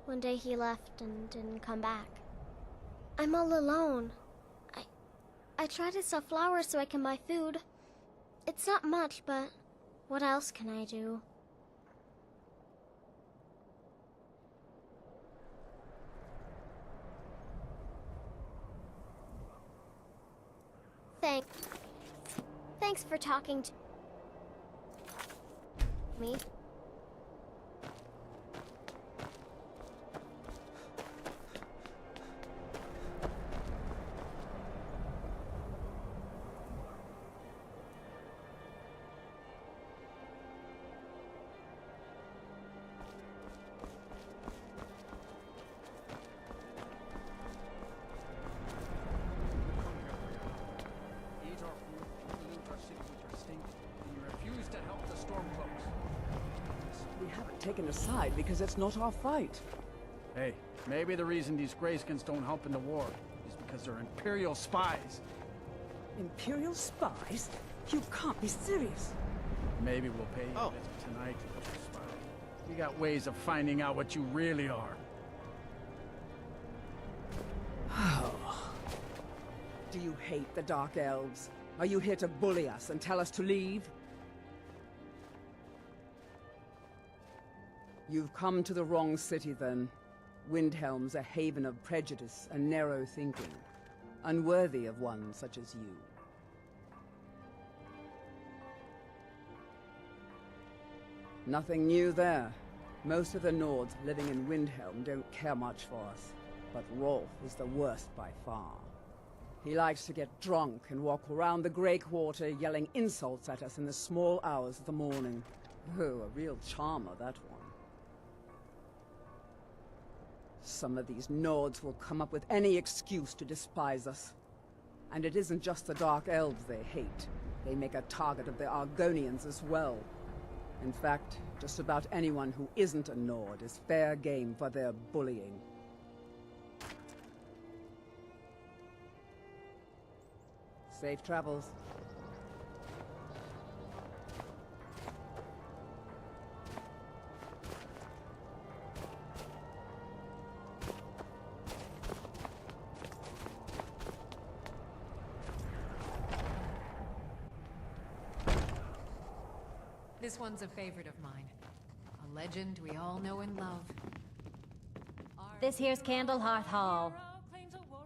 One day he left and didn't come back. I'm all alone. I try to sell flowers so I can buy food. It's not much, but what else can I do? Thanks for talking to me. Eat our food, pollute our city with your stink, and you refuse to help the Stormcloaks. We haven't taken a side because it's not our fight. Hey, maybe the reason these Greyskins don't help in the war is because they're Imperial spies. Imperial spies? You can't be serious. Maybe we'll pay you a visit tonight, little spy. We got ways of finding out what you really are. Do you hate the Dark Elves? Are you here to bully us and tell us to leave? You've come to the wrong city, then. Windhelm's a haven of prejudice and narrow thinking, unworthy of one such as you. Nothing new there. Most of the Nords living in Windhelm don't care much for us, but Rolf is the worst by far. He likes to get drunk and walk around the Grey Quarter yelling insults at us in the small hours of the morning. Oh, a real charmer, that one. Some of these Nords will come up with any excuse to despise us. And it isn't just the Dark Elves they hate. They make a target of the Argonians as well. In fact, just about anyone who isn't a Nord is fair game for their bullying. Safe travels. This one's a favorite of mine. A legend we all know and love. This here's Candlehearth Hall.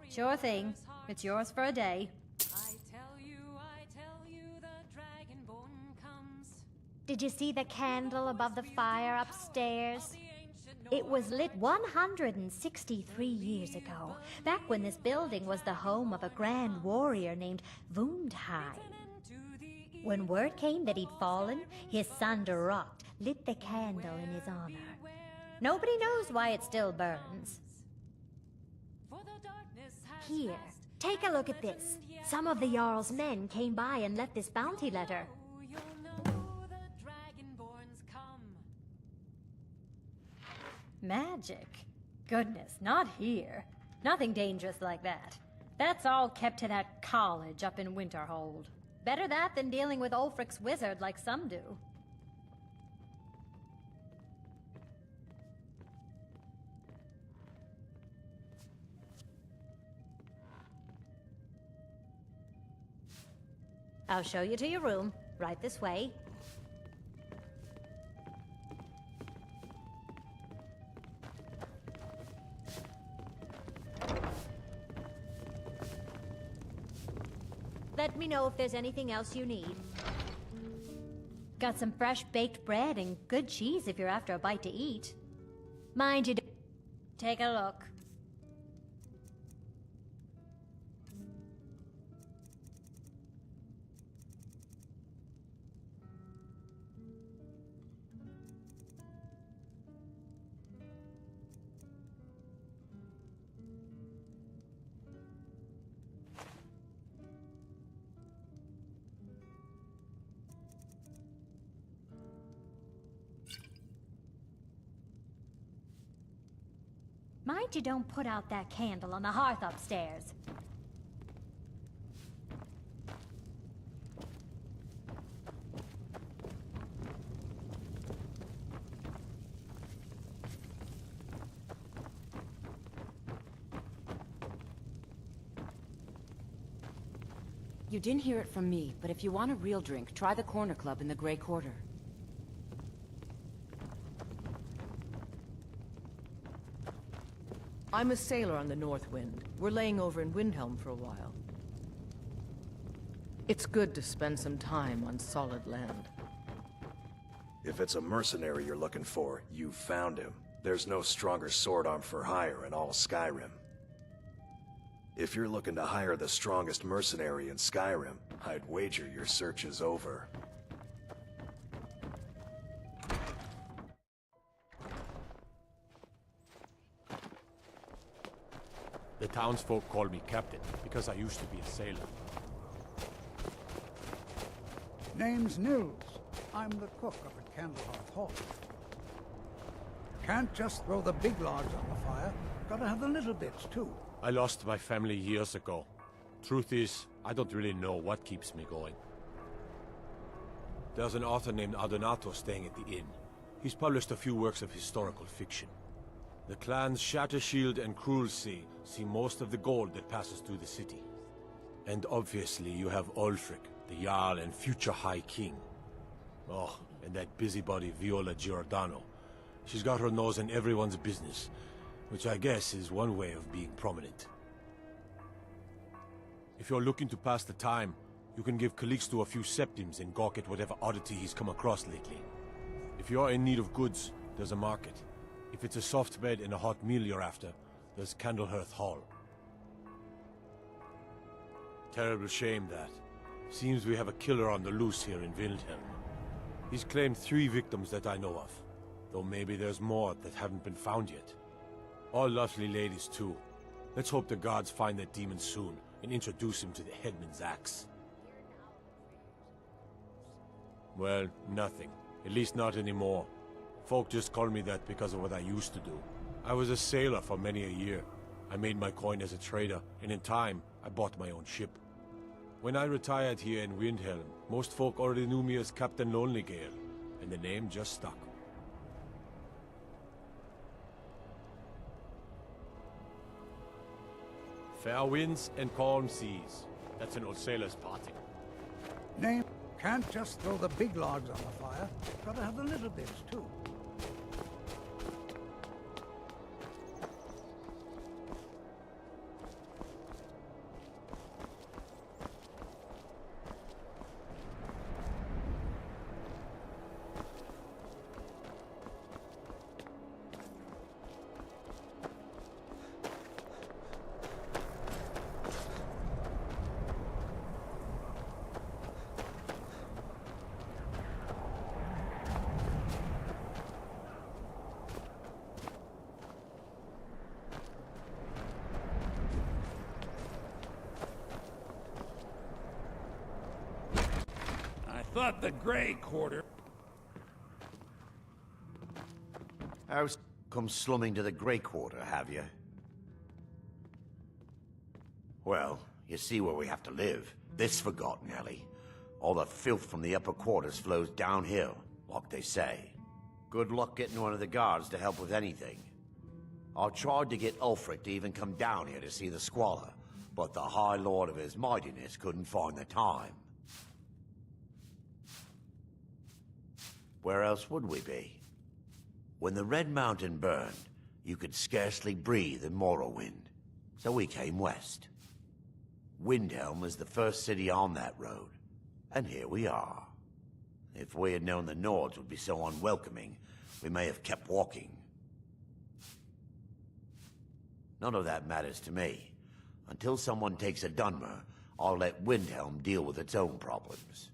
Sure thing. It's yours for a day. Did you see the candle above the fire upstairs? It was lit 163 years ago, back when this building was the home of a grand warrior named Wundheim. When word came that he'd fallen, his son Durok lit the candle in his honor. Nobody knows why it still burns. Here, take a look at this. Some of the Jarl's men came by and left this bounty letter. Magic? Goodness, not here. Nothing dangerous like that. That's all kept to that college up in Winterhold. Better that than dealing with Ulfric's wizard like some do. I'll show you to your room. Right this way. Let me know if there's anything else you need. Got some fresh baked bread and good cheese if you're after a bite to eat. Mind you, take a look. Mind you don't put out that candle on the hearth upstairs. You didn't hear it from me, but if you want a real drink, try the Corner Club in the Grey Quarter. I'm a sailor on the North Wind. We're laying over in Windhelm for a while. It's good to spend some time on solid land. If it's a mercenary you're looking for, you've found him. There's no stronger sword arm for hire in all Skyrim. If you're looking to hire the strongest mercenary in Skyrim, I'd wager your search is over. The townsfolk call me captain, because I used to be a sailor. Name's Nils. I'm the cook up at Candlehearth Hall. Can't just throw the big logs on the fire. Gotta have the little bits, too. I lost my family years ago. Truth is, I don't really know what keeps me going. There's an author named Adonato staying at the inn. He's published a few works of historical fiction. The clans Shattershield and Cruelsea see most of the gold that passes through the city. And obviously you have Ulfric, the Jarl and future High King. Oh, and that busybody Viola Giordano. She's got her nose in everyone's business, which I guess is one way of being prominent. If you're looking to pass the time, you can give Calixto a few septims and gawk at whatever oddity he's come across lately. If you're in need of goods, there's a market. If it's a soft bed and a hot meal you're after, there's Candlehearth Hall. Terrible shame that. Seems we have a killer on the loose here in Windhelm. He's claimed 3 victims that I know of, though maybe there's more that haven't been found yet. All lovely ladies too. Let's hope the gods find that demon soon and introduce him to the headman's axe. Well, nothing. At least not anymore. Folk just call me that because of what I used to do. I was a sailor for many a year. I made my coin as a trader, and in time, I bought my own ship. When I retired here in Windhelm, most folk already knew me as Captain Lonelygale, and the name just stuck. Fair winds and calm seas. That's an old sailor's parting. Name can't just throw the big logs on the fire. Gotta have the little bits, too. Thought the Grey Quarter... How's come slumming to the Grey Quarter, have you? Well, you see where we have to live. This forgotten alley. All the filth from the upper quarters flows downhill, like they say. Good luck getting one of the guards to help with anything. I tried to get Ulfric to even come down here to see the squalor, but the High Lord of his mightiness couldn't find the time. Where else would we be? When the Red Mountain burned, you could scarcely breathe in Morrowind. So we came west. Windhelm was the first city on that road. And here we are. If we had known the Nords would be so unwelcoming, we may have kept walking. None of that matters to me. Until someone takes a Dunmer, I'll let Windhelm deal with its own problems.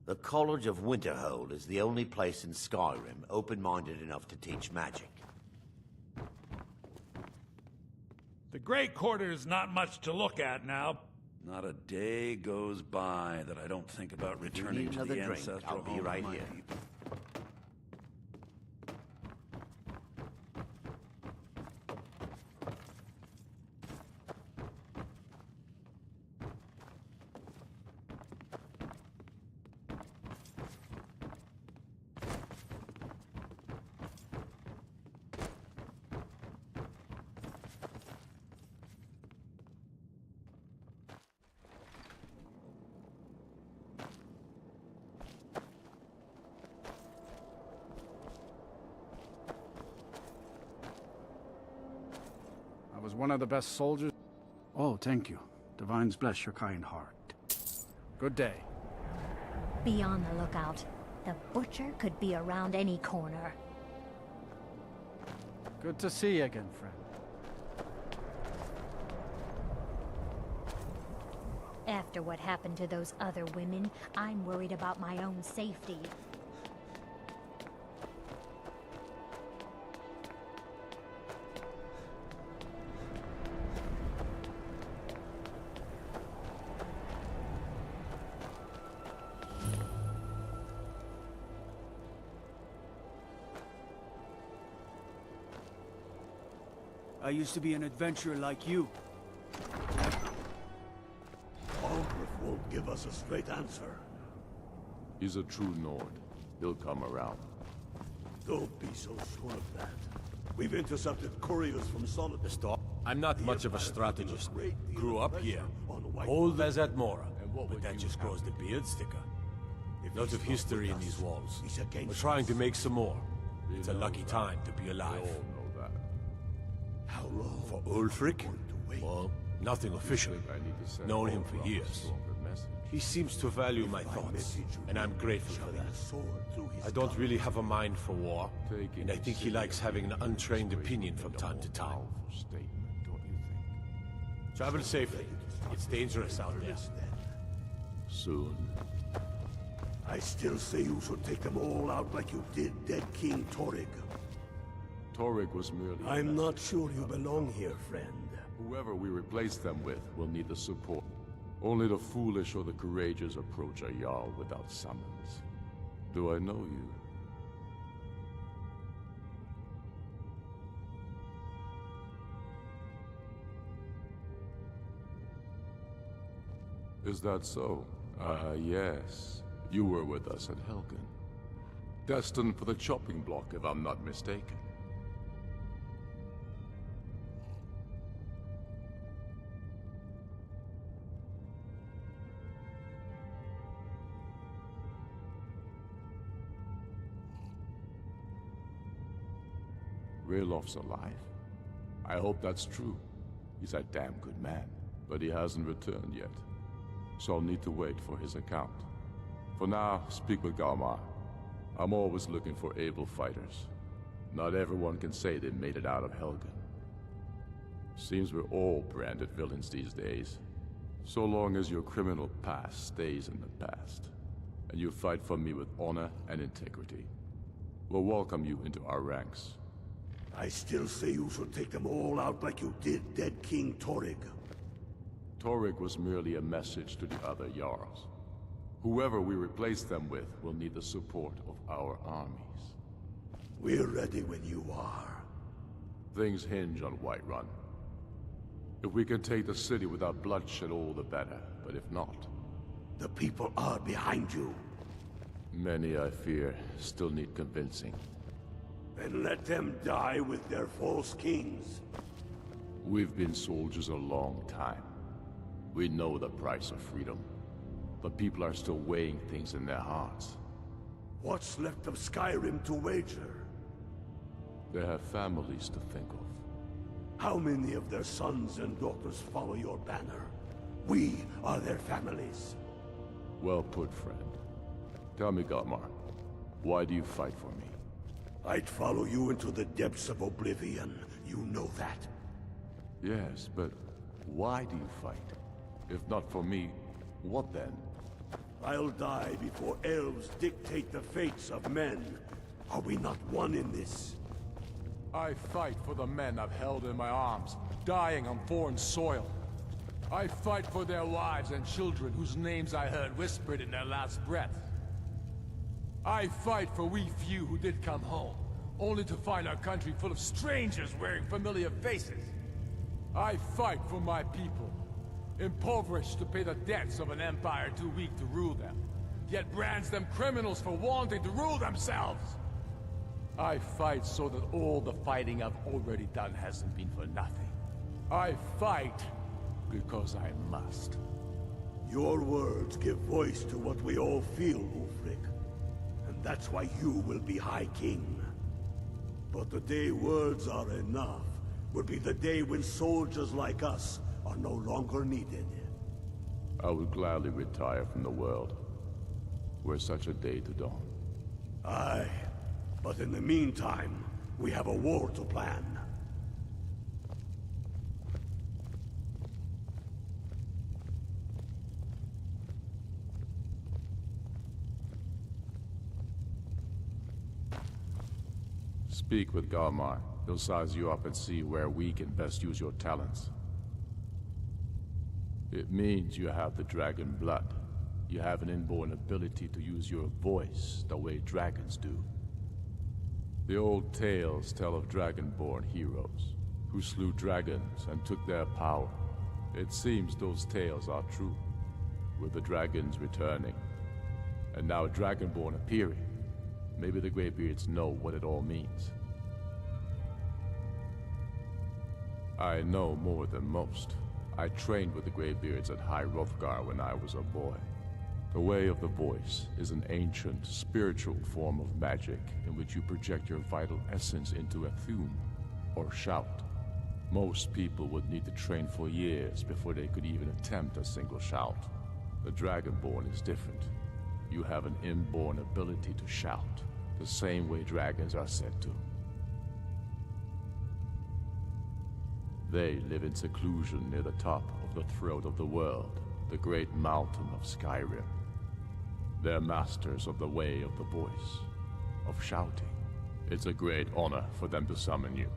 The College of Winterhold is the only place in Skyrim open-minded enough to teach magic. The Grey Quarter's not much to look at now. Not a day goes by that I don't think about returning to the ancestral I'll be home of right my here. people. I was one of the best soldiers. Oh, thank you. Divines bless your kind heart. Good day. Be on the lookout. The butcher could be around any corner. Good to see you again, friend. After what happened to those other women, I'm worried about my own safety. I used to be an adventurer like you. Algrith won't give us a straight answer. He's a true Nord. He'll come around. Don't be so sure of that. We've intercepted couriers from Solid. Stop. I'm not much of a strategist. Grew up here. Old as at Mora. But that just grows the beard thicker. Lots of history in these walls. We're trying to make some more. It's a lucky time to be alive. How long? For Ulfric? Well, nothing official. Known him for years. He seems to value my thoughts, and I'm grateful for that. I don't really have a mind for war, and I think he likes having an untrained opinion from time to time. Travel safely. It's dangerous out there. Soon. I still say you should take them all out like you did dead King Torrig. Torrig was merely... I'm not sure you belong here, friend. Whoever we replace them with will need the support. Only the foolish or the courageous approach a Jarl without summons. Do I know you? Is that so? Ah, yes. You were with us at Helgen. Destined for the chopping block, if I'm not mistaken. Railof's alive. I hope that's true. He's a damn good man, but he hasn't returned yet. So I'll need to wait for his account. For now, speak with Galmar. I'm always looking for able fighters. Not everyone can say they made it out of Helgen. Seems we're all branded villains these days. So long as your criminal past stays in the past, and you fight for me with honor and integrity, we'll welcome you into our ranks. I still say you should take them all out like you did dead King Torrig. Torrig was merely a message to the other Jarls. Whoever we replace them with will need the support of our armies. We're ready when you are. Things hinge on Whiterun. If we can take the city without bloodshed, all the better. But if not... The people are behind you. Many, I fear, still need convincing. Then let them die with their false kings. We've been soldiers a long time. We know the price of freedom. The people are still weighing things in their hearts. What's left of Skyrim to wager? They have families to think of. How many of their sons and daughters follow your banner? We are their families. Well put, friend. Tell me, Galmar, why do you fight for me? I'd follow you into the depths of oblivion. You know that. Yes, but why do you fight? If not for me, what then? I'll die before elves dictate the fates of men. Are we not one in this? I fight for the men I've held in my arms, dying on foreign soil. I fight for their wives and children whose names I heard whispered in their last breath. I fight for we few who did come home, only to find our country full of strangers wearing familiar faces. I fight for my people, impoverished to pay the debts of an empire too weak to rule them, yet brands them criminals for wanting to rule themselves. I fight so that all the fighting I've already done hasn't been for nothing. I fight because I must. Your words give voice to what we all feel, Ulfric. And that's why you will be High King. But the day words are enough will be the day when soldiers like us are no longer needed. I would gladly retire from the world, were such a day to dawn. Aye, but in the meantime, we have a war to plan. Speak with Galmar. He'll size you up and see where we can best use your talents. It means you have the dragon blood. You have an inborn ability to use your voice the way dragons do. The old tales tell of dragonborn heroes who slew dragons and took their power. It seems those tales are true, with the dragons returning, and now dragonborn appearing. Maybe the Greybeards know what it all means. I know more than most. I trained with the Greybeards at High Hrothgar when I was a boy. The Way of the Voice is an ancient, spiritual form of magic in which you project your vital essence into a thume, or shout. Most people would need to train for years before they could even attempt a single shout. The Dragonborn is different. You have an inborn ability to shout, the same way dragons are said to. They live in seclusion near the top of the throat of the world, the great mountain of Skyrim. They're masters of the Way of the Voice, of shouting. It's a great honor for them to summon you.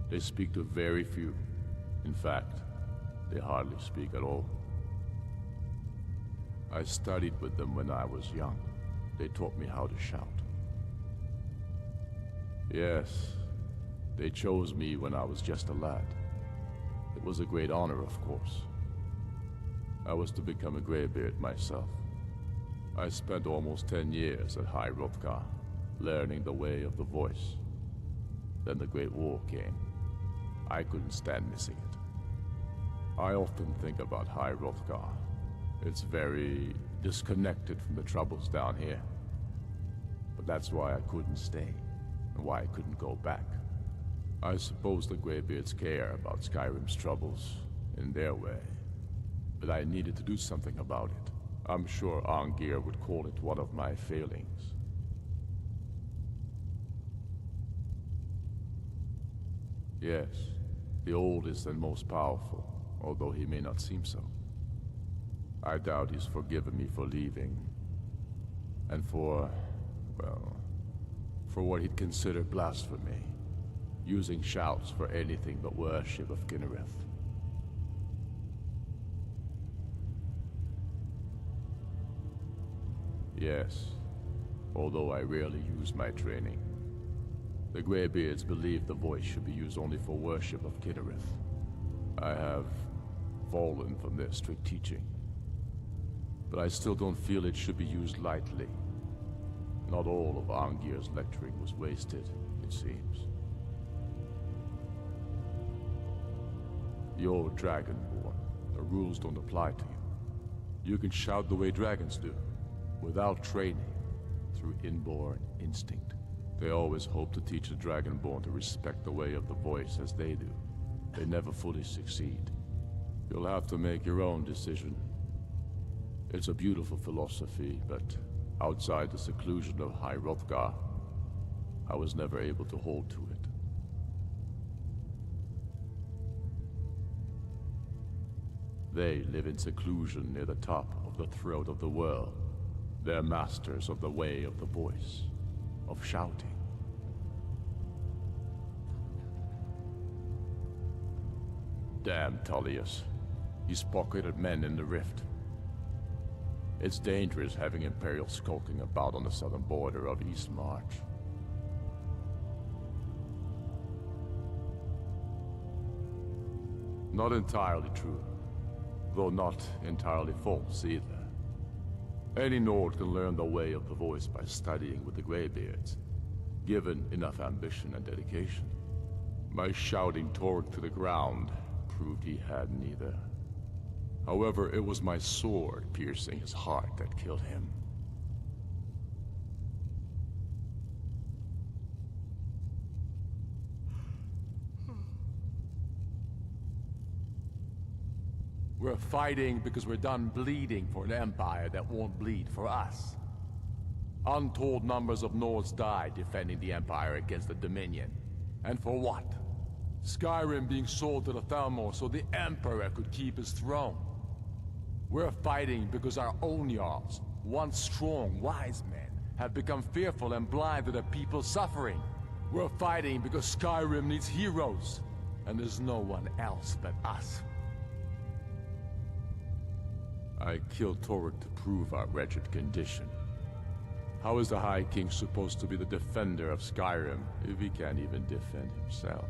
They speak to very few. In fact, they hardly speak at all. I studied with them when I was young. They taught me how to shout. Yes, they chose me when I was just a lad. It was a great honor, of course. I was to become a Greybeard myself. I spent almost 10 years at High Hrothgar, learning the Way of the Voice. Then the Great War came. I couldn't stand missing it. I often think about High Hrothgar. It's very disconnected from the troubles down here. But that's why I couldn't stay, and why I couldn't go back. I suppose the Greybeards care about Skyrim's troubles, in their way. But I needed to do something about it. I'm sure Arngir would call it one of my failings. Yes, the oldest and most powerful, although he may not seem so. I doubt he's forgiven me for leaving. And for, well, for what he'd consider blasphemy. Using shouts for anything but worship of Kinnereth. Yes, although I rarely use my training. The Greybeards believe the voice should be used only for worship of Kinnereth. I have fallen from their strict teaching. But I still don't feel it should be used lightly. Not all of Arngir's lecturing was wasted, it seems. You're Dragonborn. The rules don't apply to you. You can shout the way dragons do, without training, through inborn instinct. They always hope to teach the Dragonborn to respect the way of the voice as they do. They never fully succeed. You'll have to make your own decision. It's a beautiful philosophy, but outside the seclusion of High Hrothgar, I was never able to hold to it. They live in seclusion near the top of the throat of the world. They're masters of the way of the voice, of shouting. Damn Tullius. He's pocketed men in the rift. It's dangerous having Imperials skulking about on the southern border of East March. Not entirely true, though not entirely false either. Any Nord can learn the way of the voice by studying with the Greybeards, given enough ambition and dedication. My shouting Torg to the ground proved he had neither. However, it was my sword piercing his heart that killed him. We're fighting because we're done bleeding for an empire that won't bleed for us. Untold numbers of Nords died defending the empire against the Dominion. And for what? Skyrim being sold to the Thalmor so the Emperor could keep his throne. We're fighting because our own Jarls, once strong, wise men, have become fearful and blind to the people's suffering. We're fighting because Skyrim needs heroes, and there's no one else but us. I killed Torg to prove our wretched condition. How is the High King supposed to be the defender of Skyrim if he can't even defend himself?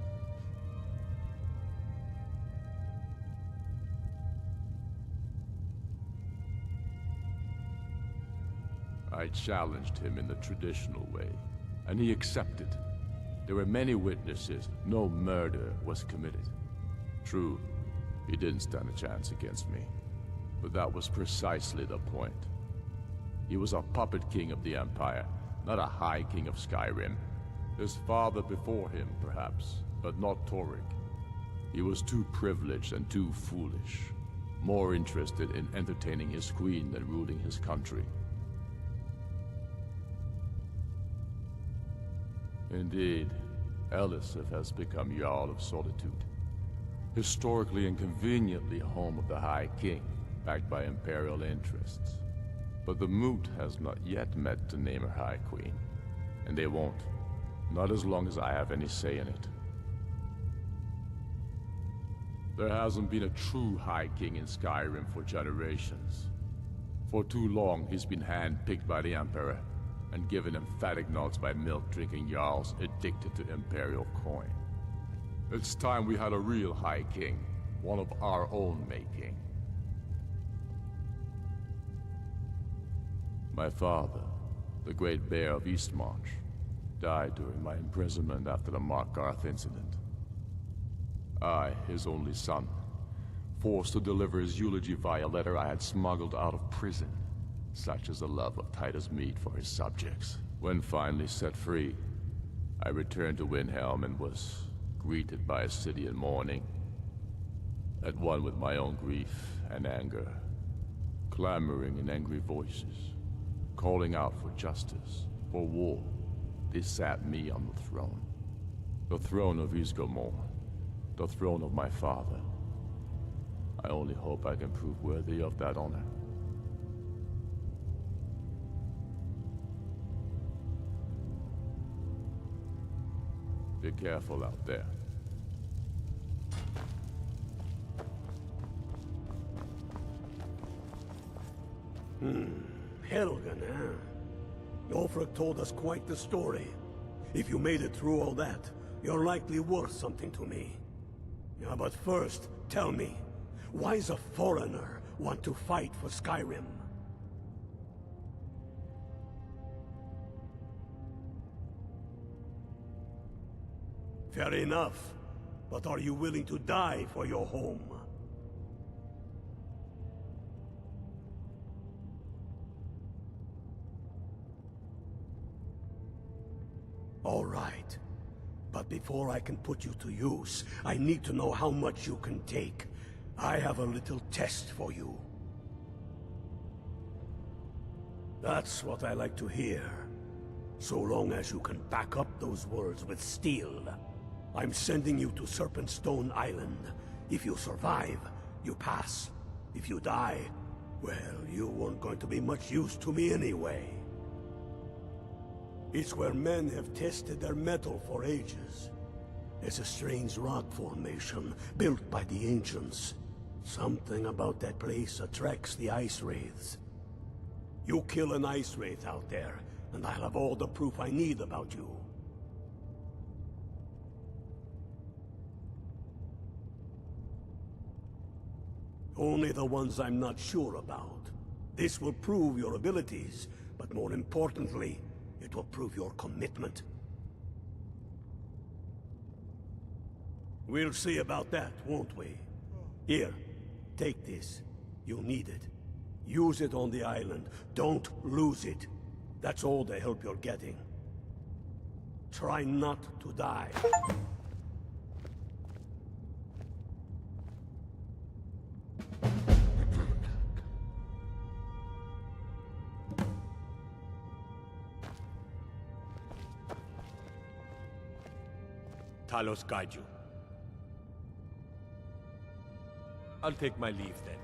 I challenged him in the traditional way, and he accepted. There were many witnesses. No murder was committed. True, he didn't stand a chance against me. But that was precisely the point. He was a puppet king of the Empire, not a High King of Skyrim. His father before him, perhaps, but not Torg. He was too privileged and too foolish, more interested in entertaining his queen than ruling his country. Indeed, Elisif has become Jarl of Solitude. Historically and conveniently home of the High King, backed by Imperial interests. But the Moot has not yet met to name her High Queen. And they won't. Not as long as I have any say in it. There hasn't been a true High King in Skyrim for generations. For too long, he's been hand-picked by the Emperor, and given emphatic nods by milk-drinking Jarls addicted to Imperial coin. It's time we had a real High King, one of our own making. My father, the Great Bear of Eastmarch, died during my imprisonment after the Markarth incident. I, his only son, forced to deliver his eulogy via letter I had smuggled out of prison. Such is the love of Titus meat for his subjects. When finally set free, I returned to Windhelm and was greeted by a city in mourning, at one with my own grief and anger, clamoring in angry voices, calling out for justice, for war. They sat me on the throne of Ysgramor, the throne of my father. I only hope I can prove worthy of that honor. Be careful out there. Helgen, huh? Ulfric told us quite the story. If you made it through all that, you're likely worth something to me. Yeah, but first, tell me, why does a foreigner want to fight for Skyrim? Fair enough, but are you willing to die for your home? All right. But before I can put you to use, I need to know how much you can take. I have a little test for you. That's what I like to hear. So long as you can back up those words with steel. I'm sending you to Serpentstone Island. If you survive, you pass. If you die, well, you weren't going to be much use to me anyway. It's where men have tested their metal for ages. It's a strange rock formation built by the ancients. Something about that place attracts the ice wraiths. You kill an ice wraith out there, and I'll have all the proof I need about you. Only the ones I'm not sure about. This will prove your abilities, but more importantly, it will prove your commitment. We'll see about that, won't we? Here, take this. You'll need it. Use it on the island. Don't lose it. That's all the help you're getting. Try not to die. Talos guide you. I'll take my leave then.